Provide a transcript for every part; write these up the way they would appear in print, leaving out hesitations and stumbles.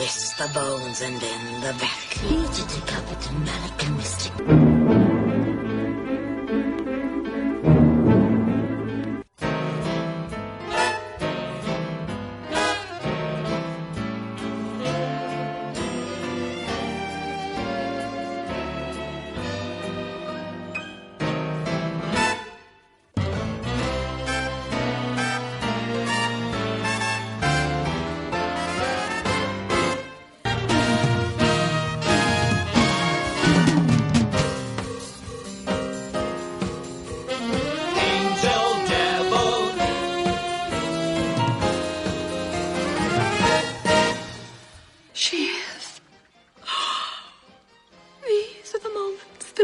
twist the bones and in the back. Here to decapit Malak and Mystic.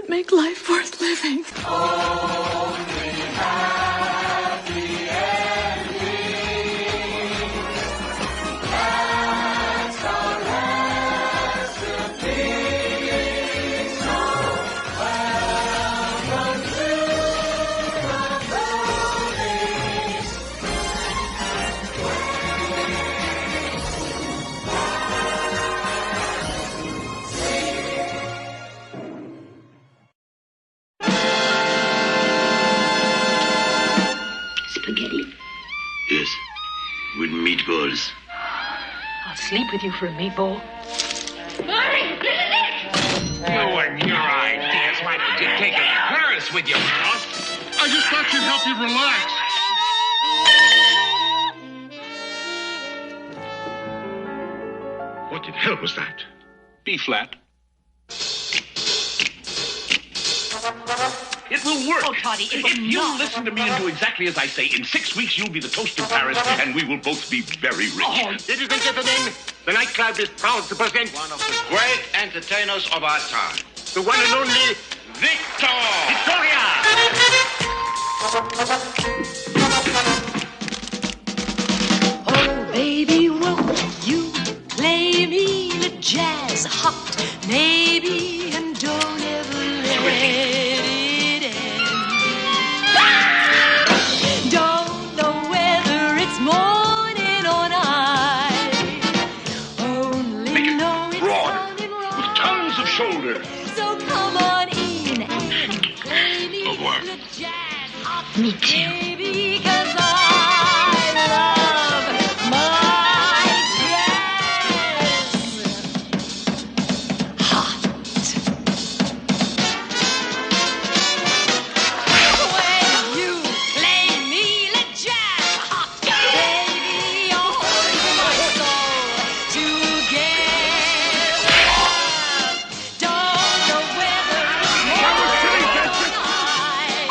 Make life worth living. Only happy endings. That's our recipe. So welcome to the movies. Spaghetti? Yes, with meatballs. I'll sleep with you for a meatball. You and your ideas. Why don't you take a Paris with you, boss? I just thought she'd help you relax. What the hell was that? B flat. It will work. Oh, Toddy, it will If you not. listen to me and do exactly as I say, in 6 weeks you'll be the toast of Paris, and we will both be very rich. Oh, ladies and gentlemen, the nightclub is proud to present one of the great entertainers of our time. The one and only Victor! Victoria! Oh, baby, won't you play me the jazz hot? Maybe, and don't ever let it end. Don't know whether it's morning or night. Only know it's broad, sounding with right. tons of shoulder. So come on in and play me Au revoir. the jazz hot. Me too. Baby, 'cause I love my jazz hot. When you play me the jazz hot, baby, you're holding my soul together. Don't know whether it's morning or night.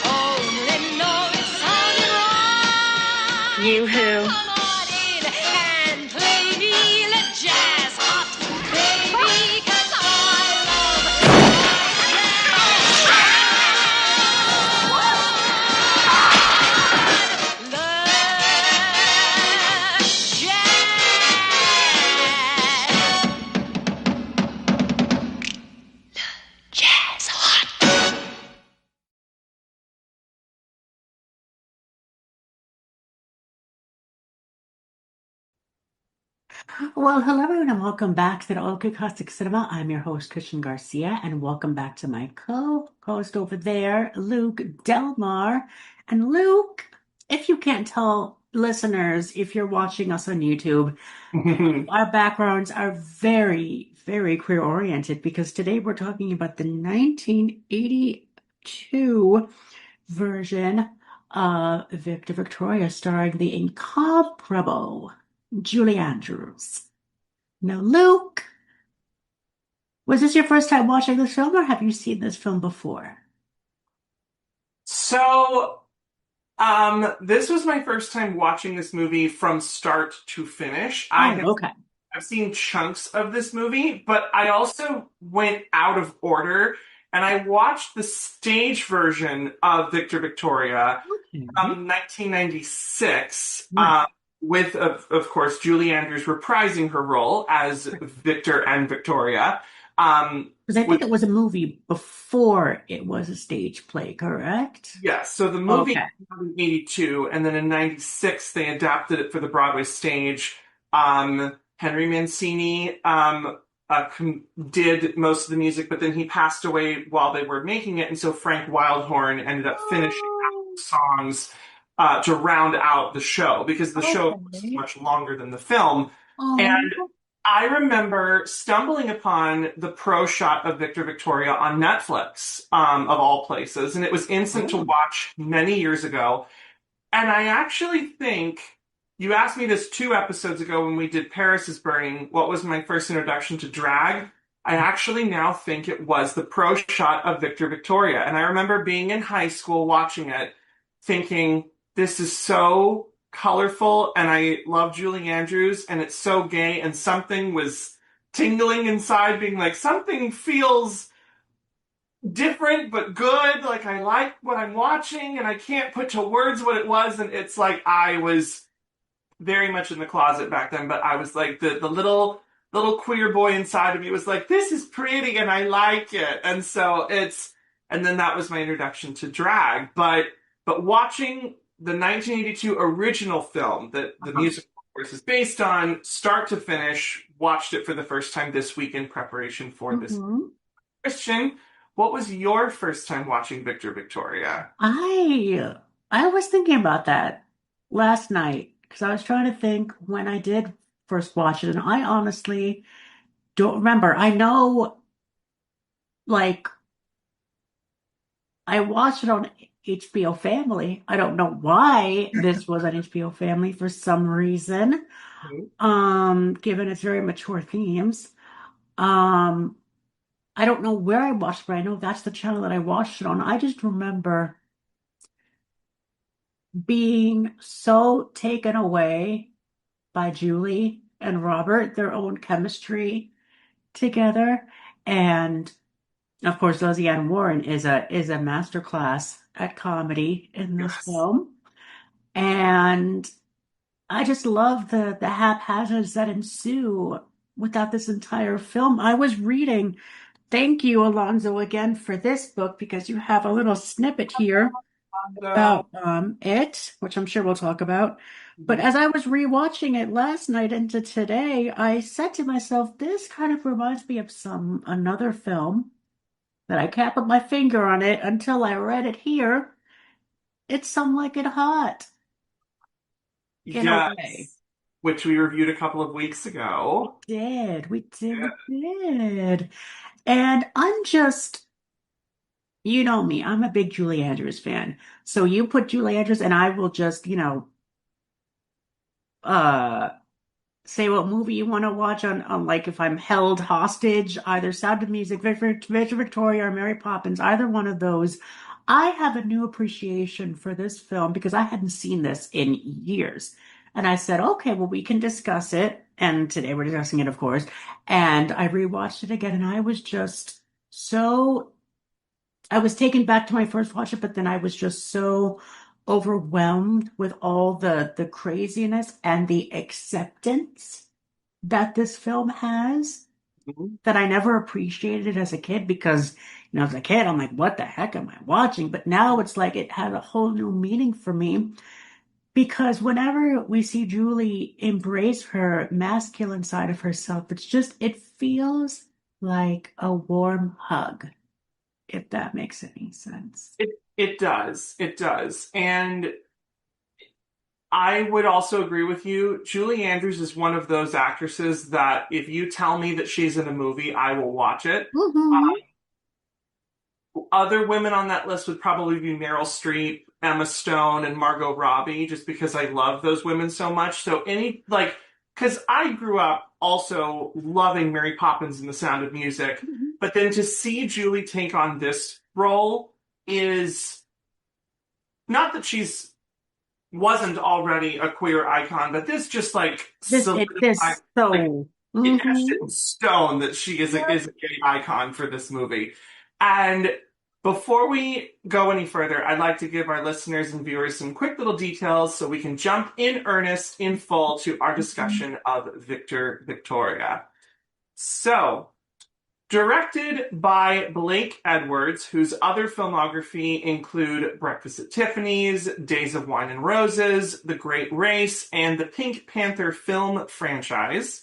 Only know it sounded right. You who? Come on in and play me the jazz hot, baby, 'cause I love jazz hot. Well, hello everyone, and welcome back to the OK Classic Cinema. I'm your host, Christian Garcia, and welcome back to my co-host over there, Luke Delmar. And Luke, if you can't tell listeners, if you're watching us on YouTube, our backgrounds are very, very queer-oriented because today we're talking about the 1982 version of Victor Victoria starring the incomparable Julie Andrews. Now, Luke, was this your first time watching this film, or have you seen this film before? So, this was my first time watching this movie from start to finish. Okay. I've seen chunks of this movie, but I also went out of order and I watched the stage version of Victor Victoria from 1996, Right. with, of course, Julie Andrews reprising her role as Victor and Victoria. Because I think it was a movie before it was a stage play, correct? Yes, so the movie Okay. came out in 82, and then in 96 they adapted it for the Broadway stage. Henry Mancini did most of the music, but then he passed away while they were making it, and so Frank Wildhorn ended up finishing out the songs to round out the show because the show was Okay. much longer than the film. Oh. And I remember stumbling upon the pro shot of Victor Victoria on Netflix, of all places, and it was instant to watch many years ago. And I actually think you asked me this 2 episodes ago when we did Paris is Burning. What was my first introduction to drag? I actually now think it was the pro shot of Victor Victoria. And I remember being in high school watching it, thinking, this is so colorful, and I love Julie Andrews, and it's so gay, and something was tingling inside, being like, something feels different but good. Like, I like what I'm watching, and I can't put to words what it was. And it's like I was very much in the closet back then, but I was like the little queer boy inside of me was like, this is pretty, and I like it. And so and then that was my introduction to drag. But watching the 1982 original film that the music, of course, is based on, start to finish, watched it for the first time this week in preparation for this. Christian, what was your first time watching Victor Victoria? I was thinking about that last night because I was trying to think when I did first watch it, and I honestly don't remember. I know, like, I watched it on HBO Family. I don't know why this was on HBO Family for some reason, given its very mature themes. I don't know where I watched it, but I know that's the channel that I watched it on. I just remember being so taken away by Julie and Robert, their own chemistry together. And of course, Roseanne Warren is a masterclass at comedy in this film. And I just love the haphazards that ensue without this entire film. I was reading, thank you, Alonzo, again for this book, because you have a little snippet here about it, which I'm sure we'll talk about. But as I was rewatching it last night into today, I said to myself, this kind of reminds me of another film that I can't put my finger on it until I read it here. It's Some Like It Hot. In a way. Which we reviewed a couple of weeks ago. We did. And I'm just, you know me, I'm a big Julie Andrews fan. So you put Julie Andrews and I will just, say what movie you want to watch on like if I'm held hostage, either Sound of Music, Victor Victoria, or Mary Poppins, either one of those. I have a new appreciation for this film because I hadn't seen this in years. And I said, okay, well, we can discuss it. And today we're discussing it, of course. And I rewatched it again, and I was just I was taken back to my first watch it, but then I was just so overwhelmed with all the craziness and the acceptance that this film has that I never appreciated it as a kid because, as a kid, I'm like, what the heck am I watching? But now it's like it has a whole new meaning for me because whenever we see Julie embrace her masculine side of herself, it feels like a warm hug, if that makes any sense. It does. It does. And I would also agree with you. Julie Andrews is one of those actresses that if you tell me that she's in a movie, I will watch it. Other women on that list would probably be Meryl Streep, Emma Stone, and Margot Robbie, just because I love those women so much. So because I grew up also loving Mary Poppins and The Sound of Music, but then to see Julie take on this role is not that wasn't already a queer icon, but this just solidifies, it etched in stone that she is a gay icon for this movie. And before we go any further, I'd like to give our listeners and viewers some quick little details so we can jump in earnest, in full, to our discussion of Victor Victoria. So, directed by Blake Edwards, whose other filmography include Breakfast at Tiffany's, Days of Wine and Roses, The Great Race, and the Pink Panther film franchise.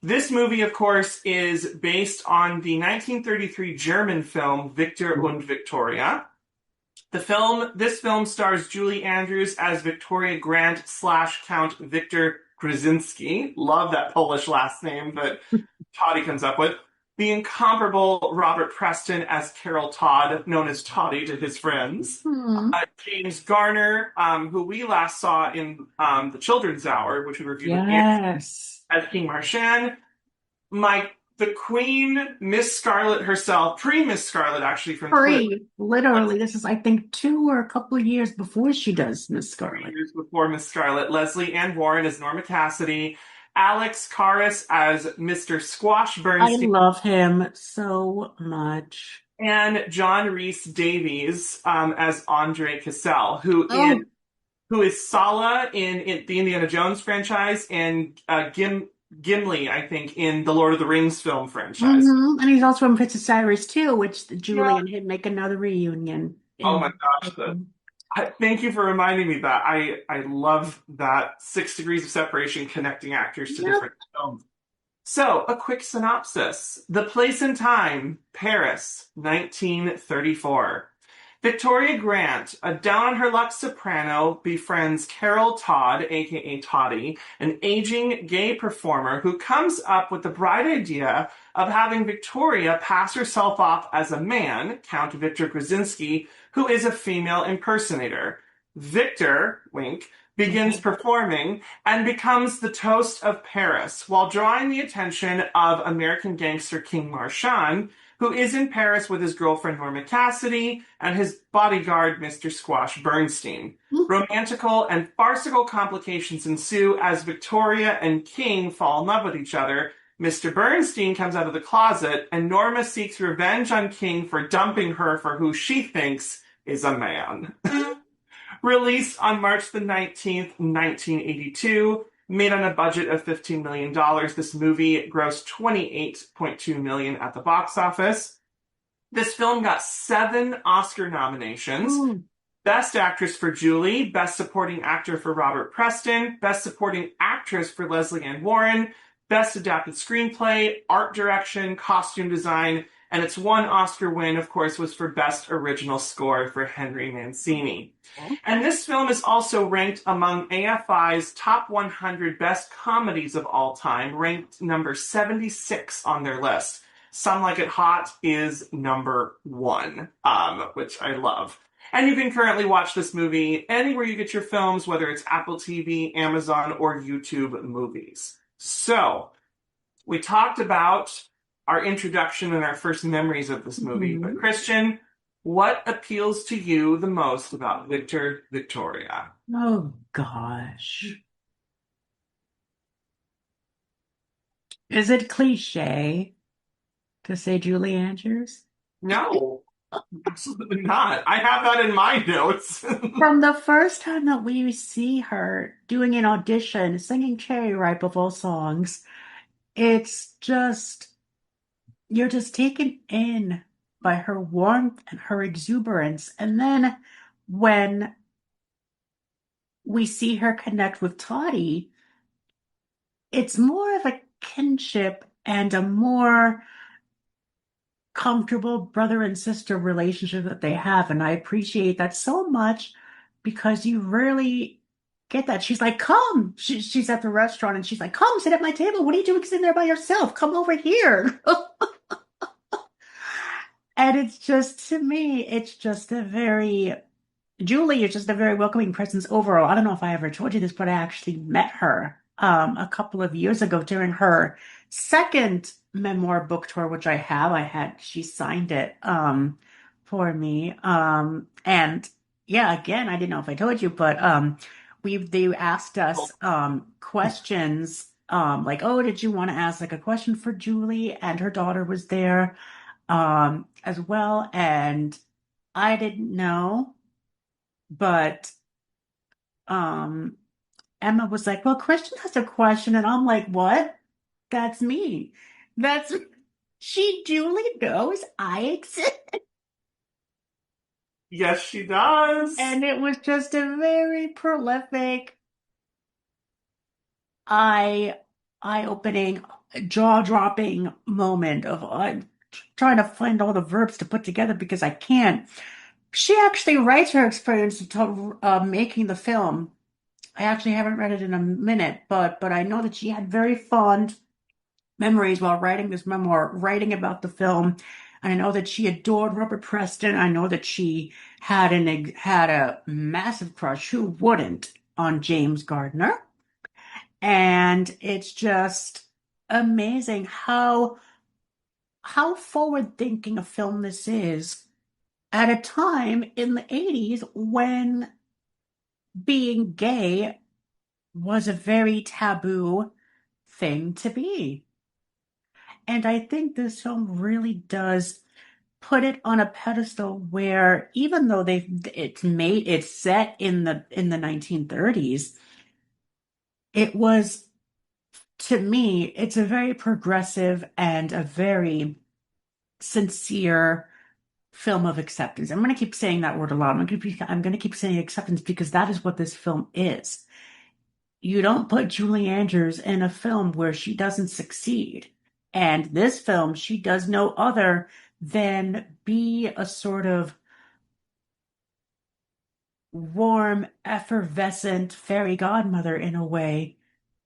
This movie, of course, is based on the 1933 German film Victor und Victoria. This film stars Julie Andrews as Victoria Grant / Count Victor Krasinski. Love that Polish last name that Toddy comes up with. The incomparable Robert Preston as Carol Todd, known as Toddy to his friends. James Garner, who we last saw in The Children's Hour, which we reviewed with Anne, Yes. as King Marchand. The Queen, Miss Scarlet herself, pre-Miss Scarlet actually from Free. Literally, this is, I think, 2 or a couple of years before she does Miss 3 Scarlet. years before Miss Scarlet. Leslie Ann Warren as Norma Cassidy. Alex Karras as Mr. Squash I Bernstein. love him so much. And John Rhys Davies as Andre Cassell, who is Sala in the Indiana Jones franchise and Gimli, I think, in the Lord of the Rings film franchise. And he's also in Princess Cyrus too, which Julie and him make another reunion. Oh my gosh. Thank you for reminding me that. I love that 6 degrees of separation connecting actors to different films. So, a quick synopsis. The place and time, Paris, 1934. Victoria Grant, a down-on-her-luck soprano, befriends Carol Todd, aka Toddy, an aging gay performer who comes up with the bright idea of having Victoria pass herself off as a man, Count Victor Krasinski, who is a female impersonator. Victor, wink, begins performing and becomes the toast of Paris while drawing the attention of American gangster King Marchand, who is in Paris with his girlfriend Norma Cassidy and his bodyguard Mr. Squash Bernstein. Romantical and farcical complications ensue as Victoria and King fall in love with each other. Mr. Bernstein comes out of the closet and Norma seeks revenge on King for dumping her for who she thinks is a man. Released on March the 19th, 1982, made on a budget of $15 million, this movie grossed $28.2 million at the box office. This film got 7 Oscar nominations. Best Actress for Julie, Best Supporting Actor for Robert Preston, Best Supporting Actress for Leslie Ann Warren, Best Adapted Screenplay, Art Direction, Costume Design, and its one Oscar win, of course, was for Best Original Score for Henry Mancini. And this film is also ranked among AFI's top 100 best comedies of all time, ranked number 76 on their list. Some Like It Hot is number 1, which I love. And you can currently watch this movie anywhere you get your films, whether it's Apple TV, Amazon, or YouTube Movies. So, we talked about our introduction and our first memories of this movie. But Christian, what appeals to you the most about Victor Victoria? Oh gosh. Is it cliche to say Julie Andrews? No, absolutely not. I have that in my notes. From the first time that we see her doing an audition, singing Cherry Ripe of all songs, it's just, you're just taken in by her warmth and her exuberance. And then when we see her connect with Toddy, it's more of a kinship and a more comfortable brother and sister relationship that they have. And I appreciate that so much because you rarely get that. She's like, come. She's at the restaurant and she's like, come sit at my table. What are you doing sitting there by yourself? Come over here. And it's just, to me, it's just a very, Julie is just a very welcoming presence overall. I don't know if I ever told you this, but I actually met her a couple of years ago during her second memoir book tour, which she signed it for me. And yeah, again, I didn't know if I told you, but they asked us questions like, oh, did you want to ask like a question for Julie? And her daughter was there as well. And I didn't know, but Emma was like, well, Christian has a question. And I'm like, what? That's me. Julie knows I exist. Yes, she does. And it was just a very prolific. I eye-opening, jaw-dropping moment of trying to find all the verbs to put together because I can't. She actually writes her experience to making the film. I actually haven't read it in a minute, but I know that she had very fond memories while writing this memoir, writing about the film. And I know that she adored Robert Preston. I know that she had a massive crush, who wouldn't, on James Gardner. And it's just amazing how forward thinking a film this is at a time in the 80s when being gay was a very taboo thing to be. And I think this film really does put it on a pedestal where even though it's set in the 1930s, it was, to me, it's a very progressive and a very sincere film of acceptance. I'm going to keep saying that word a lot. I'm going to keep saying acceptance because that is what this film is. You don't put Julie Andrews in a film where she doesn't succeed. And this film, she does no other than be a sort of warm, effervescent fairy godmother in a way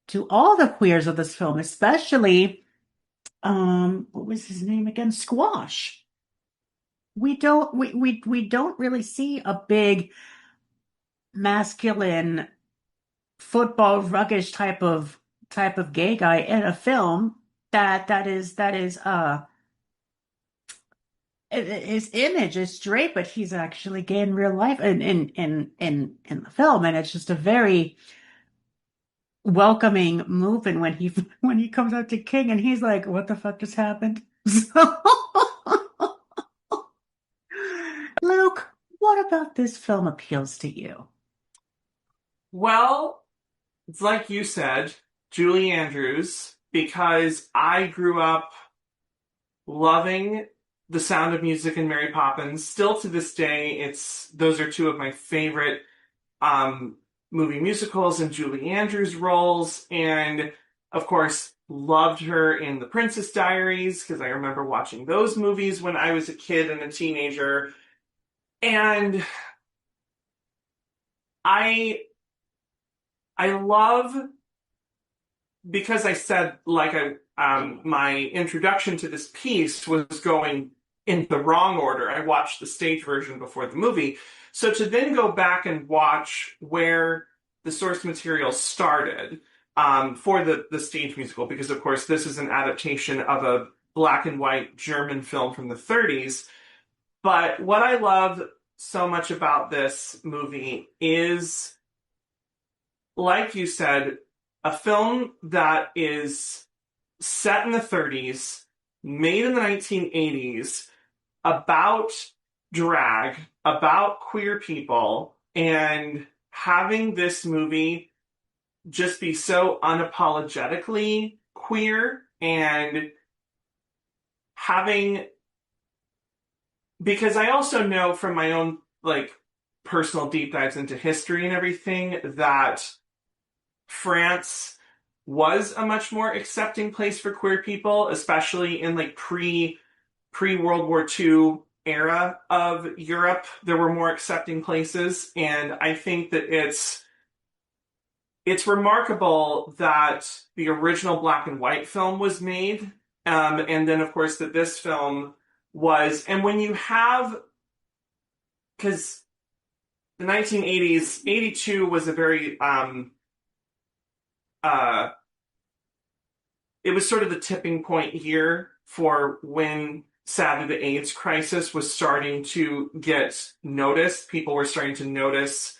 to all the queers of this film, especially what was his name again? Squash. We don't really see a big masculine football ruggish type of gay guy in a film that is his image is straight, but he's actually gay in real life in the film, and it's just a very welcoming movement when he when he comes out to King and he's like, "What the fuck just happened?" So, Luke, what about this film appeals to you? Well, it's like you said, Julie Andrews, because I grew up loving The Sound of Music and Mary Poppins. Still to this day, those are two of my favorite movie musicals and Julie Andrews roles. And of course, loved her in The Princess Diaries because I remember watching those movies when I was a kid and a teenager. And I love, because I said, my introduction to this piece was going in the wrong order. I watched the stage version before the movie. So to then go back and watch where the source material started for the stage musical, because of course this is an adaptation of a black and white German film from the 30s. But what I love so much about this movie is, like you said, a film that is set in the 30s, made in the 1980s, about drag, about queer people, and having this movie just be so unapologetically queer and having, because I also know from my own personal deep dives into history and everything that France was a much more accepting place for queer people, especially in pre World War II era of Europe. There were more accepting places, and I think that it's remarkable that the original black and white film was made, and then of course that this film was, and when you have, because the 1980s, 82 was a very it was sort of the tipping point year for when, sadly, the AIDS crisis was starting to get noticed. People were starting to notice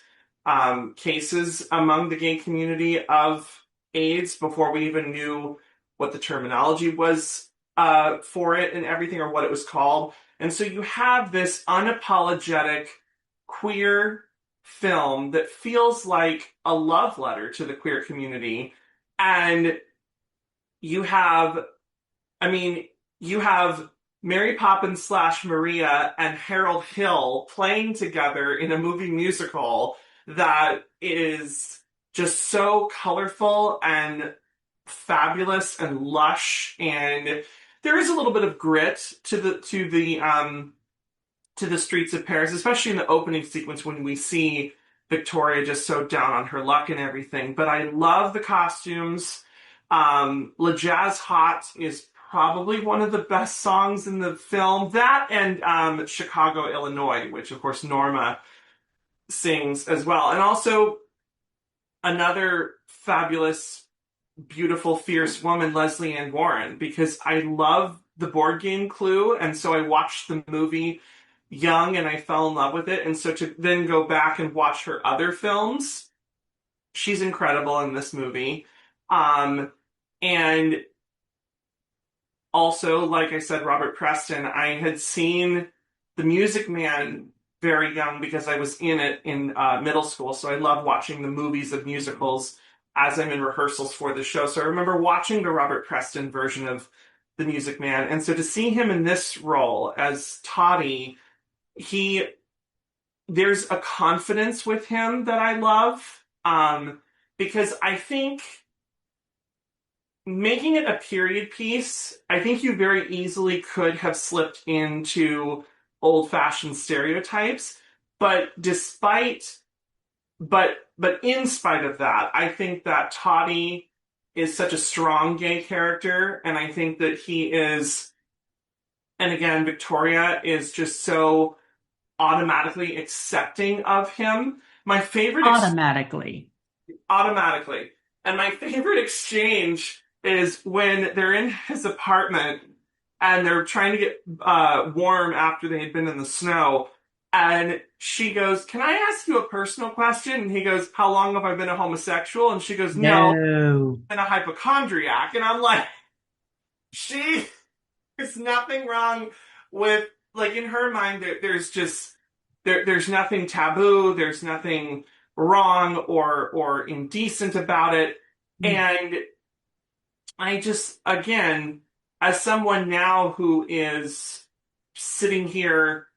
cases among the gay community of AIDS before we even knew what the terminology was for it and everything, or what it was called. And so you have this unapologetic queer film that feels like a love letter to the queer community. And you have Mary Poppins / Maria and Harold Hill playing together in a movie musical that is just so colorful and fabulous and lush, and there is a little bit of grit to the streets of Paris, especially in the opening sequence when we see Victoria just so down on her luck and everything. But I love the costumes. Le Jazz Hot is probably one of the best songs in the film. That and Chicago, Illinois, which of course Norma sings as well. And also another fabulous, beautiful, fierce woman, Leslie Ann Warren, because I love the board game Clue. And so I watched the movie young and I fell in love with it. And so to then go back and watch her other films, she's incredible in this movie. And also, like I said, Robert Preston, I had seen The Music Man very young because I was in it in middle school. So I love watching the movies of musicals as I'm in rehearsals for the show. So I remember watching the Robert Preston version of The Music Man. And so to see him in this role as Toddy, there's a confidence with him that I love, because I think making it a period piece, I think you very easily could have slipped into old-fashioned stereotypes, but in spite of that, I think that Toddy is such a strong gay character, and I think that he is, and again, Victoria is just so automatically accepting of him. My favorite Automatically. automatically. And my favorite exchange is when they're in his apartment and they're trying to get warm after they had been in the snow. And she goes, "Can I ask you a personal question?" And he goes, "How long have I been a homosexual?" And she goes, "No, No. I've been a hypochondriac." And I'm like, there's nothing wrong with, like, in her mind, there's nothing taboo, there's nothing wrong or indecent about it. And I just, again, as someone now who is sitting here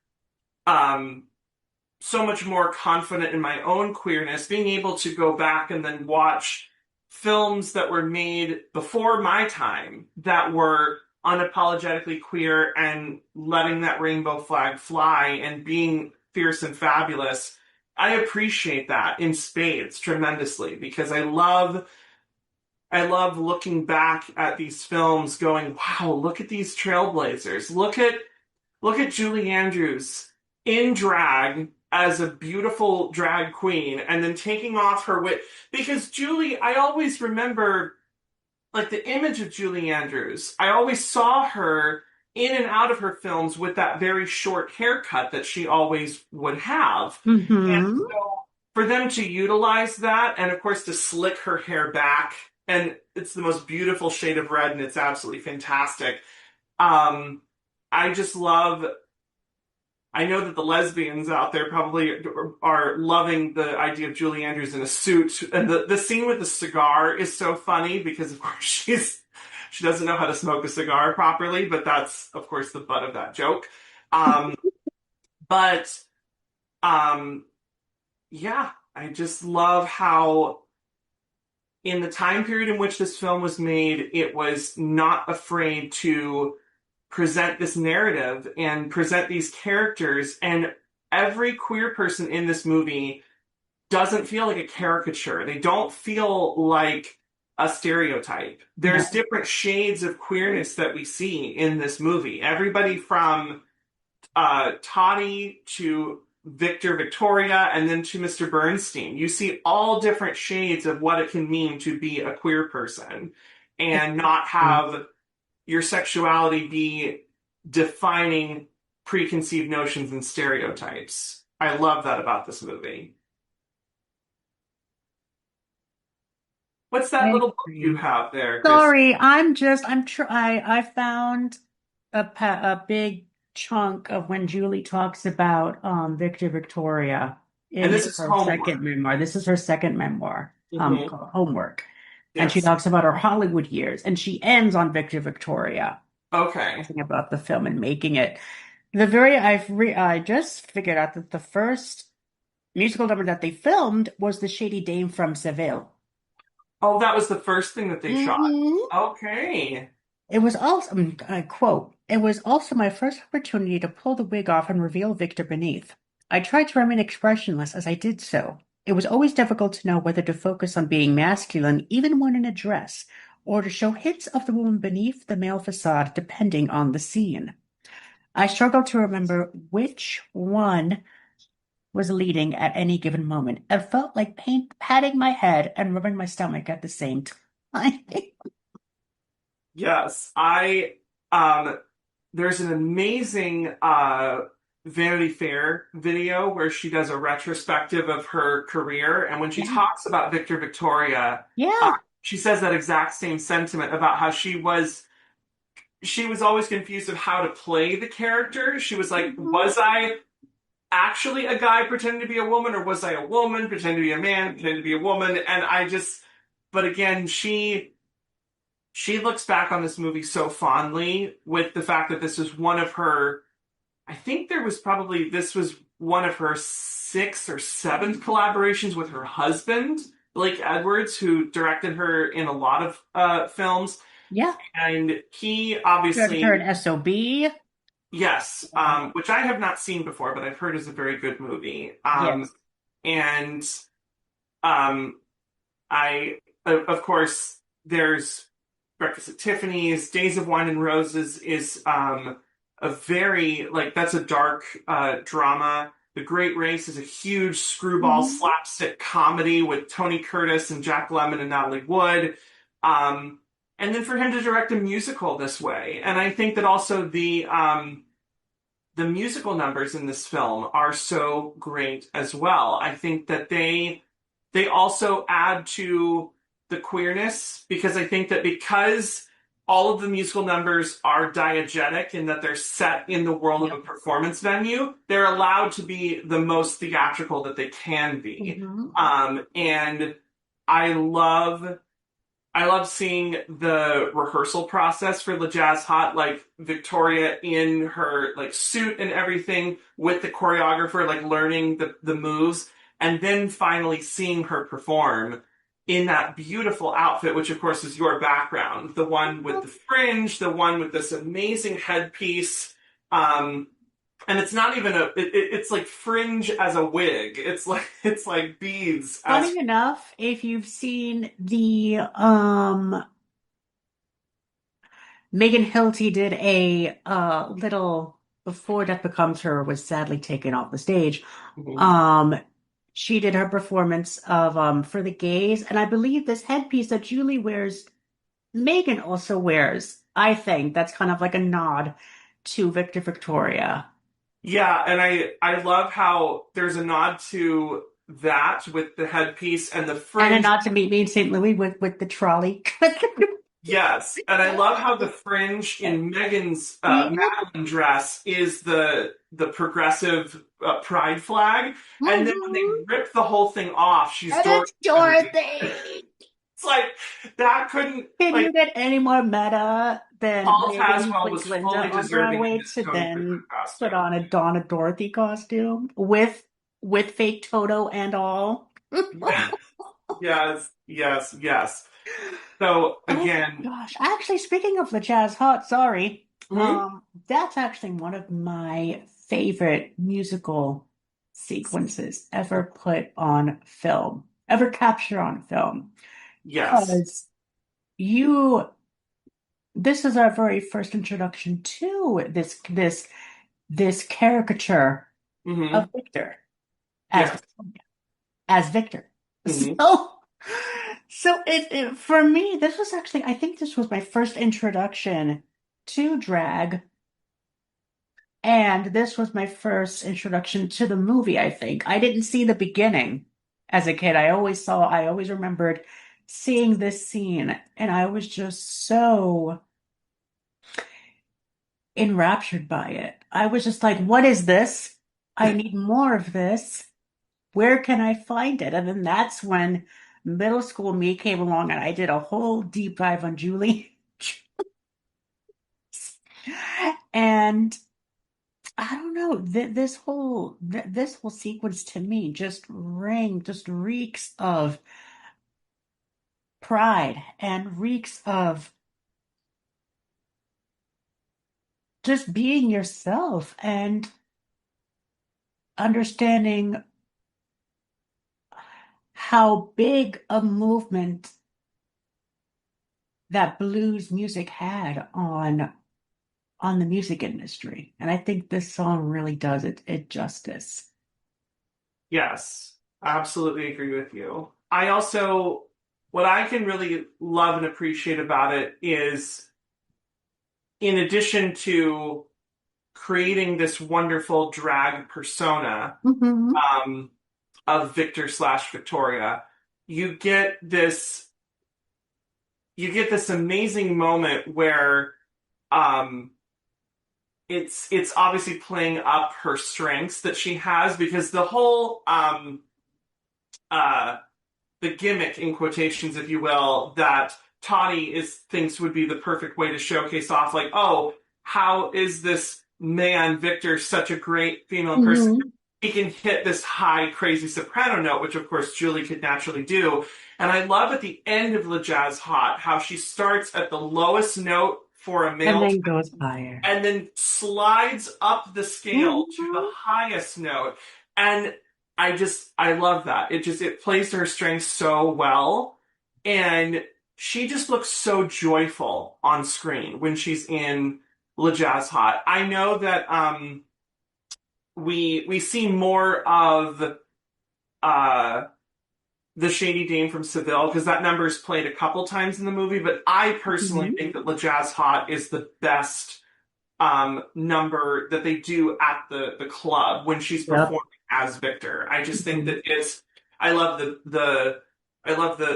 so much more confident in my own queerness, being able to go back and then watch films that were made before my time that were unapologetically queer and letting that rainbow flag fly and being fierce and fabulous, I appreciate that in spades tremendously, because I love looking back at these films going, wow, look at these trailblazers. Look at Julie Andrews in drag as a beautiful drag queen and then taking off her wig. Because Julie, I always remember, like, the image of Julie Andrews, I always saw her in and out of her films with that very short haircut that she always would have. And so for them to utilize that, and of course to slick her hair back, and it's the most beautiful shade of red and it's absolutely fantastic. I just love, I know that the lesbians out there probably are loving the idea of Julie Andrews in a suit. And the scene with the cigar is so funny because, of course, she doesn't know how to smoke a cigar properly, but that's, of course, the butt of that joke. But yeah, I just love how in the time period in which this film was made, it was not afraid to present this narrative and present these characters, and every queer person in this movie doesn't feel like a caricature. They don't feel like a stereotype. There's different shades of queerness that we see in this movie. Everybody from Toddy to Victor, Victoria, and then to Mr. Bernstein. You see all different shades of what it can mean to be a queer person and not have your sexuality be defining preconceived notions and stereotypes. I love that about this movie. What's that little book you have there, Chris? Sorry, I found a big chunk of when Julie talks about Victor Victoria And this is her homework. second memoir. This is her second memoir, Mhm. called Homework. And she Yes. talks about her Hollywood years, and she ends on Victor Victoria, Okay. talking about the film and making it. I just figured out that the first musical number that they filmed was The Shady Dame from Seville. Oh, that was the first thing that they shot. Mhm. Okay. It was also, I quote, it was also my first opportunity to pull the wig off and reveal Victor beneath. I tried to remain expressionless as I did so. It was always difficult to know whether to focus on being masculine, even when in a dress, or to show hints of the woman beneath the male facade, depending on the scene. I struggled to remember which one was leading at any given moment. It felt like paint patting my head and rubbing my stomach at the same time. Yes, there's an amazing Vanity Fair video where she does a retrospective of her career, and when she Yeah. talks about Victor Victoria, Yeah. she says that exact same sentiment about how she was always confused of how to play the character. She was like, Mhm. was I actually a guy pretending to be a woman, or was I a woman pretending to be a man, pretending to be a woman? And but again, she looks back on this movie so fondly with the fact that this was one of her, I think this was one of her sixth or seventh collaborations with her husband, Blake Edwards, who directed her in a lot of films. Yeah. And he Directed her obviously, in SOB. yes, which I have not seen before, but I've heard is a very good movie. Yes. And um, of course, there's Breakfast at Tiffany's. Days of Wine and Roses is a very, like, that's a dark drama. The Great Race is a huge screwball Mhm. slapstick comedy with Tony Curtis and Jack Lemmon and Natalie Wood. Um, and then for him to direct a musical this way, and I think that also the musical numbers in this film are so great as well. I think that they also add to the queerness, because I think that because all of the musical numbers are diegetic in that they're set in the world of a performance venue, they're allowed to be the most theatrical that they can be. Mhm. And I love I love seeing the rehearsal process for Le Jazz Hot, like Victoria in her like suit and everything with the choreographer, like learning the moves, and then finally seeing her perform in that beautiful outfit, which of course is your background, the one with the fringe, the one with this amazing headpiece. Um, and it's not even it's like fringe as a wig. It's like beads as Funny enough, if you've seen the Megan Hilty did a little before Death Becomes Her was sadly taken off the stage. Mhm. Um she did her performance of For the Gays, and I believe this headpiece that Julie wears, Megan also wears. I think that's kind of like a nod to Victor Victoria. Yeah, and I love how there's a nod to that with the headpiece and the And a fringe. nod to meet me in St. Louis with the trolley. Yes, and I love how the fringe in Megan's Yeah. Madeline dress is the progressive pride flag, and then when they Mhm. rip the whole thing off, she's And Dorothy. it's Dorothy. It's like that couldn't Can like you get any more meta than Paul Megan Tazwell with was Glinda fully on deserving in Broadway his to Tony Curtis then put costume. on a Donna Dorothy costume with fake Toto and all? Yes, yes, yes. So Oh my again, gosh. Actually, speaking of the Jazz Hot, sorry. mhm, That's actually one of my favorite musical sequences ever put on film, ever captured on film. yes. Because you this is our very first introduction to this caricature of Hmm. Victor as Yes. as Victor. Hmm. So for me, this was actually, I think this was my first introduction to drag, and this was my first introduction to the movie, I think. I didn't see the beginning as a kid. I always remembered seeing this scene, and I was just so enraptured by it. I was just like, what is this? I need more of this. Where can I find it? And then that's when middle school me came along and I did a whole deep dive on Julie. And I don't know, this whole sequence to me just reeks of pride and reeks of just being yourself and understanding how big a movement that blues music had on the music industry. And I think this song really does it justice. Yes, I absolutely agree with you. What I can really love and appreciate about it is, in addition to creating this wonderful drag persona Mm-hmm. of Victor slash Victoria, you get this amazing moment where um, it's obviously playing up her strengths that she has, because the whole uh, the gimmick, in quotations, if you will, that Toddy thinks would be the perfect way to showcase off, like, oh, how is this man Victor such a great female person? Mm-hmm. He can hit this high, crazy soprano note, which of course Julie could naturally do. And I love at the end of Le Jazz Hot how she starts at the lowest note for a And male then goes higher. and then slides up the scale to the Mhm. highest note. And I love that. It plays to her strengths so well. And she just looks so joyful on screen when she's in Le Jazz Hot. I know that we see more of the Shady Dame from Seville, because that number is played a couple times in the movie, but I personally Mhm. think that Le Jazz Hot is the best number that they do at the club when she's Yep. performing as Victor. I just think Mhm. that I love the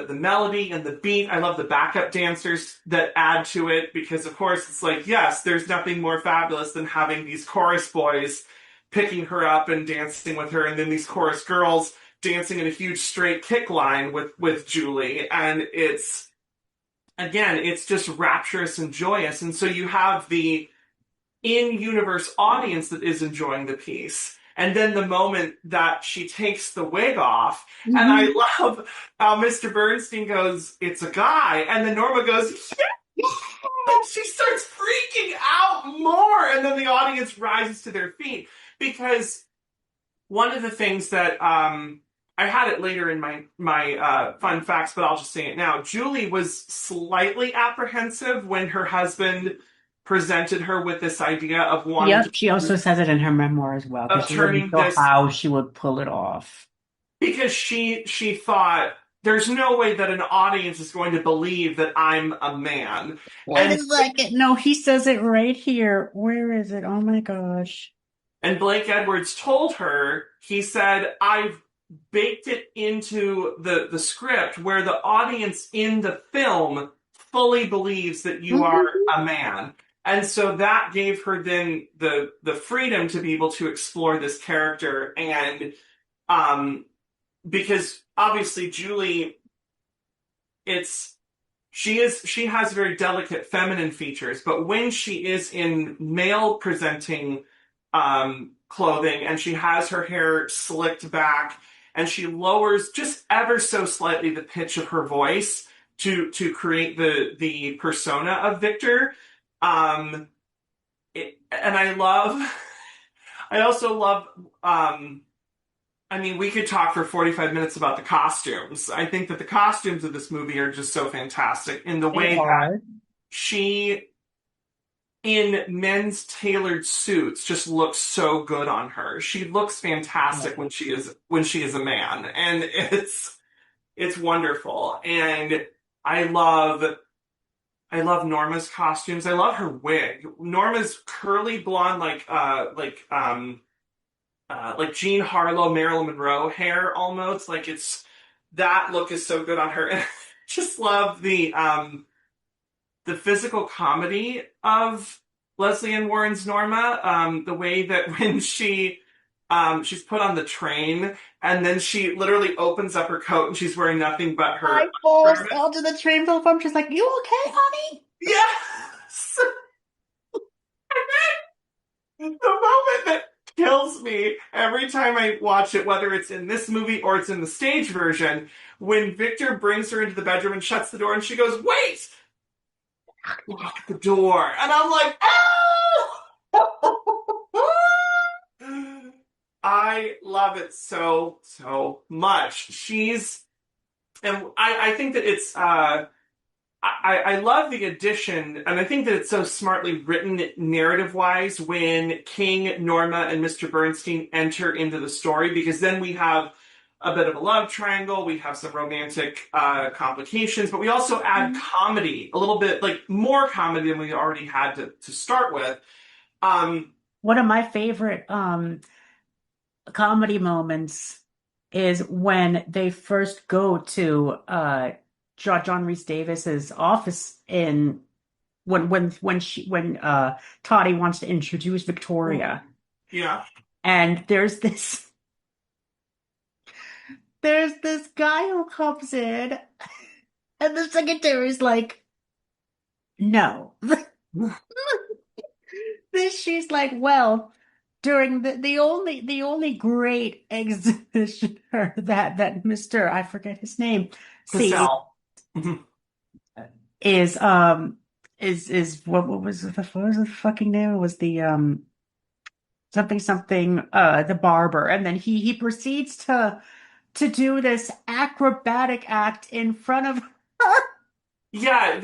melody and the beat. I love the backup dancers that add to it, because of course it's like, yes, there's nothing more fabulous than having these chorus boys picking her up and dancing with her, and then these chorus girls dancing in a huge straight kick line with Julie. And it's just rapturous and joyous. And so you have the in-universe audience that is enjoying the piece. And then the moment that she takes the wig off, and I love how Mr. Bernstein goes, "It's a guy," and then Norma goes, "Yeah!" And she starts freaking out more, and then the audience rises to their feet, because one of the things that I had it later in my fun facts, but I'll just say it now. Julie was slightly apprehensive when her husband presented her with this idea of wanting Yep, she also says it in her memoir as well, because of she wasn't turning sure this, how she would pull it off. because she thought there's no way that an audience is going to believe that I'm a man. Wait a And second. No, he says it right here. Where is it? Oh my gosh. And Blake Edwards told her, he said, "I've baked it into the script where the audience in the film fully believes that you are a man." And so that gave her then the freedom to be able to explore this character. And because obviously Julie, she has very delicate feminine features, but when she is in male presenting clothing, and she has her hair slicked back, and she lowers just ever so slightly the pitch of her voice to create the persona of Victor. And I also love. I mean, we could talk for 45 minutes about the costumes. I think that the costumes of this movie are just so fantastic in the way that she, in men's tailored suits, just looks so good on her. She looks fantastic when she is a man, and it's wonderful. And I love Norma's costumes. I love her wig. Norma's curly blonde, like Jean Harlow, Marilyn Monroe hair almost. Like, that look is so good on her. And I just love the physical comedy of Leslie Ann Warren's Norma. The way that when she's put on the train, and then she literally opens up her coat and she's wearing nothing but her I falls undergarment. out to the train platform. She's like, "You okay, honey?" Yes! The moment that kills me every time I watch it, whether it's in this movie or it's in the stage version, when Victor brings her into the bedroom and shuts the door and she goes, "Wait!" Lock the door. And I'm like, "Oh!" I love it so, so much. And I think that I love the addition, and I think that it's so smartly written narrative-wise when King, Norma, and Mr. Bernstein enter into the story, because then we have a bit of a love triangle, we have some romantic complications, but we also add comedy, a little bit, like, more comedy than we already had to start with. One of my favorite comedy moments is when they first go to John Rhys Davis's office in when Toddy wants to introduce Victoria. Yeah. And there's this guy who comes in and the secretary's like, no. She's like, well, during the only great exhibitioner that Mr. I forget his name sees Cassell. is what was the fucking name? It was the something the barber, and then he proceeds to do this acrobatic act in front of her. Yeah,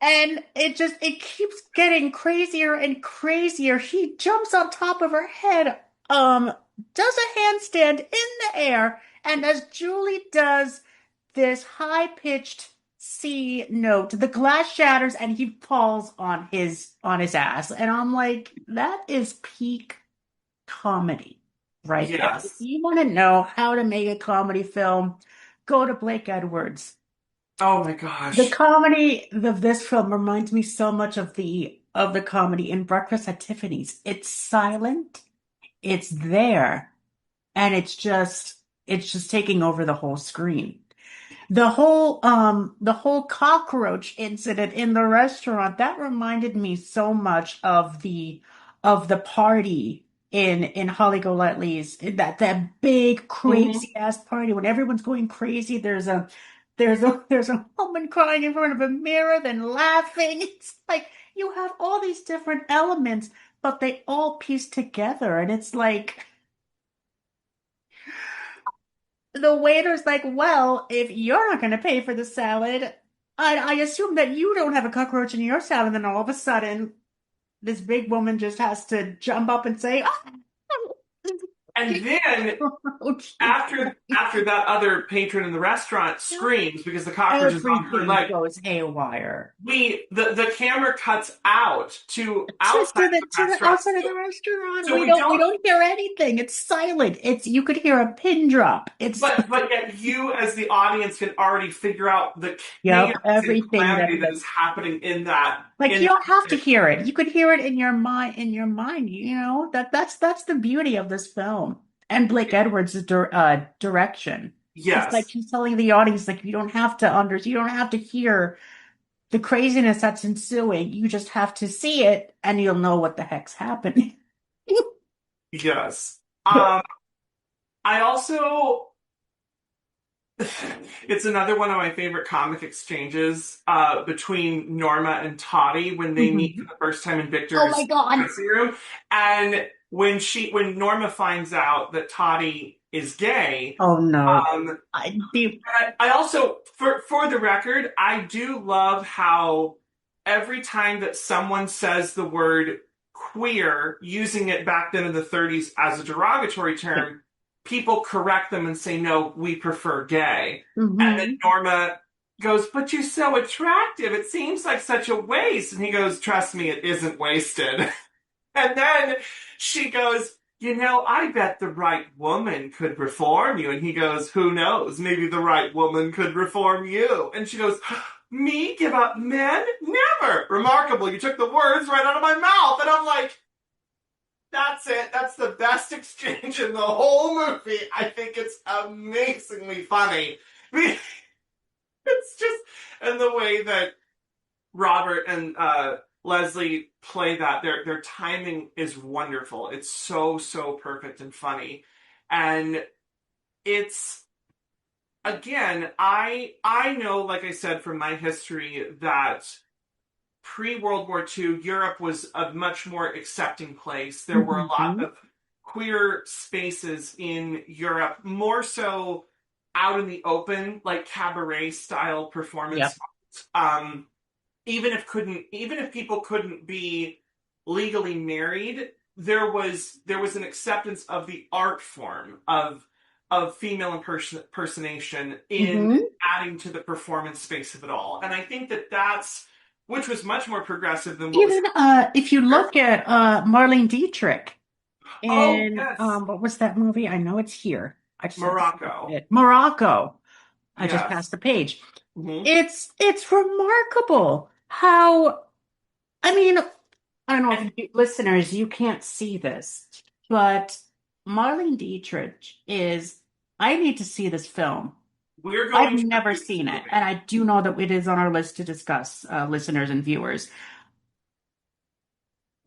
And it keeps getting crazier and crazier. He jumps on top of her head, does a handstand in the air, and as Julie does this high-pitched C note, the glass shatters and he falls on his ass. And I'm like, that is peak comedy right there. yes. If you want to know how to make a comedy film, go to Blake Edwards. Oh my gosh. The comedy of this film reminds me so much of the comedy in Breakfast at Tiffany's. It's silent, it's there, and it's just taking over the whole screen. The whole cockroach incident in the restaurant, that reminded me so much of the party in Holly Golightly's, that big crazy ass party when everyone's going crazy. There's a woman crying in front of a mirror, then laughing. It's like you have all these different elements, but they all piece together, and it's like the waiter's like, well, if you're not going to pay for the salad, I assume that you don't have a cockroach in your salad. And then all of a sudden, this big woman just has to jump up and say, oh. And then after that other patron in the restaurant screams because the cockroach is on her leg, goes haywire. The camera cuts out to outside the outside of the restaurant. So we don't hear anything. It's silent. You could hear a pin drop. But yet you as the audience can already figure out the everything that is happening in that. Like you don't have to hear it. You could hear it in your mind. You know that's the beauty of this film and Blake Edwards' direction. Yes, it's like he's telling the audience like you don't have to hear the craziness that's ensuing. You just have to see it, and you'll know what the heck's happening. Yes. I also. It's another one of my favorite comic exchanges between Norma and Toddy when they meet for the first time in Victor's dressing room. And when Norma finds out that Toddy is gay. Oh no. I also, for the record, I do love how every time that someone says the word queer, using it back then in the 30s as a derogatory term, people correct them and say, no, we prefer gay. And then Norma goes, but you're so attractive. It seems like such a waste. And he goes, trust me, it isn't wasted. And then she goes, I bet the right woman could reform you. And he goes, who knows? Maybe the right woman could reform you. And she goes, me give up men? Never. Remarkable. You took the words right out of my mouth. And I'm like, that's it. That's the best exchange in the whole movie. I think it's amazingly funny. It's just, and the way that Robert and Leslie play that. Their timing is wonderful. It's so perfect and funny. And it's, again, I know, like I said, from my history, that pre-World War II, Europe was a much more accepting place. There were a lot of queer spaces in Europe, more so out in the open, like cabaret style performance. Even if people couldn't be legally married, there was an acceptance of the art form of female impersonation in adding to the performance space of it all. And I think that's, which was much more progressive than what Even if you look at Marlene Dietrich in what was that movie? I know it's here. I just Morocco. Morocco. I just passed the page. It's remarkable how, I mean, I don't know if you listeners, you can't see this, but Marlene Dietrich is, I need to see this film. I've never seen it, and I do know that it is on our list to discuss, listeners and viewers.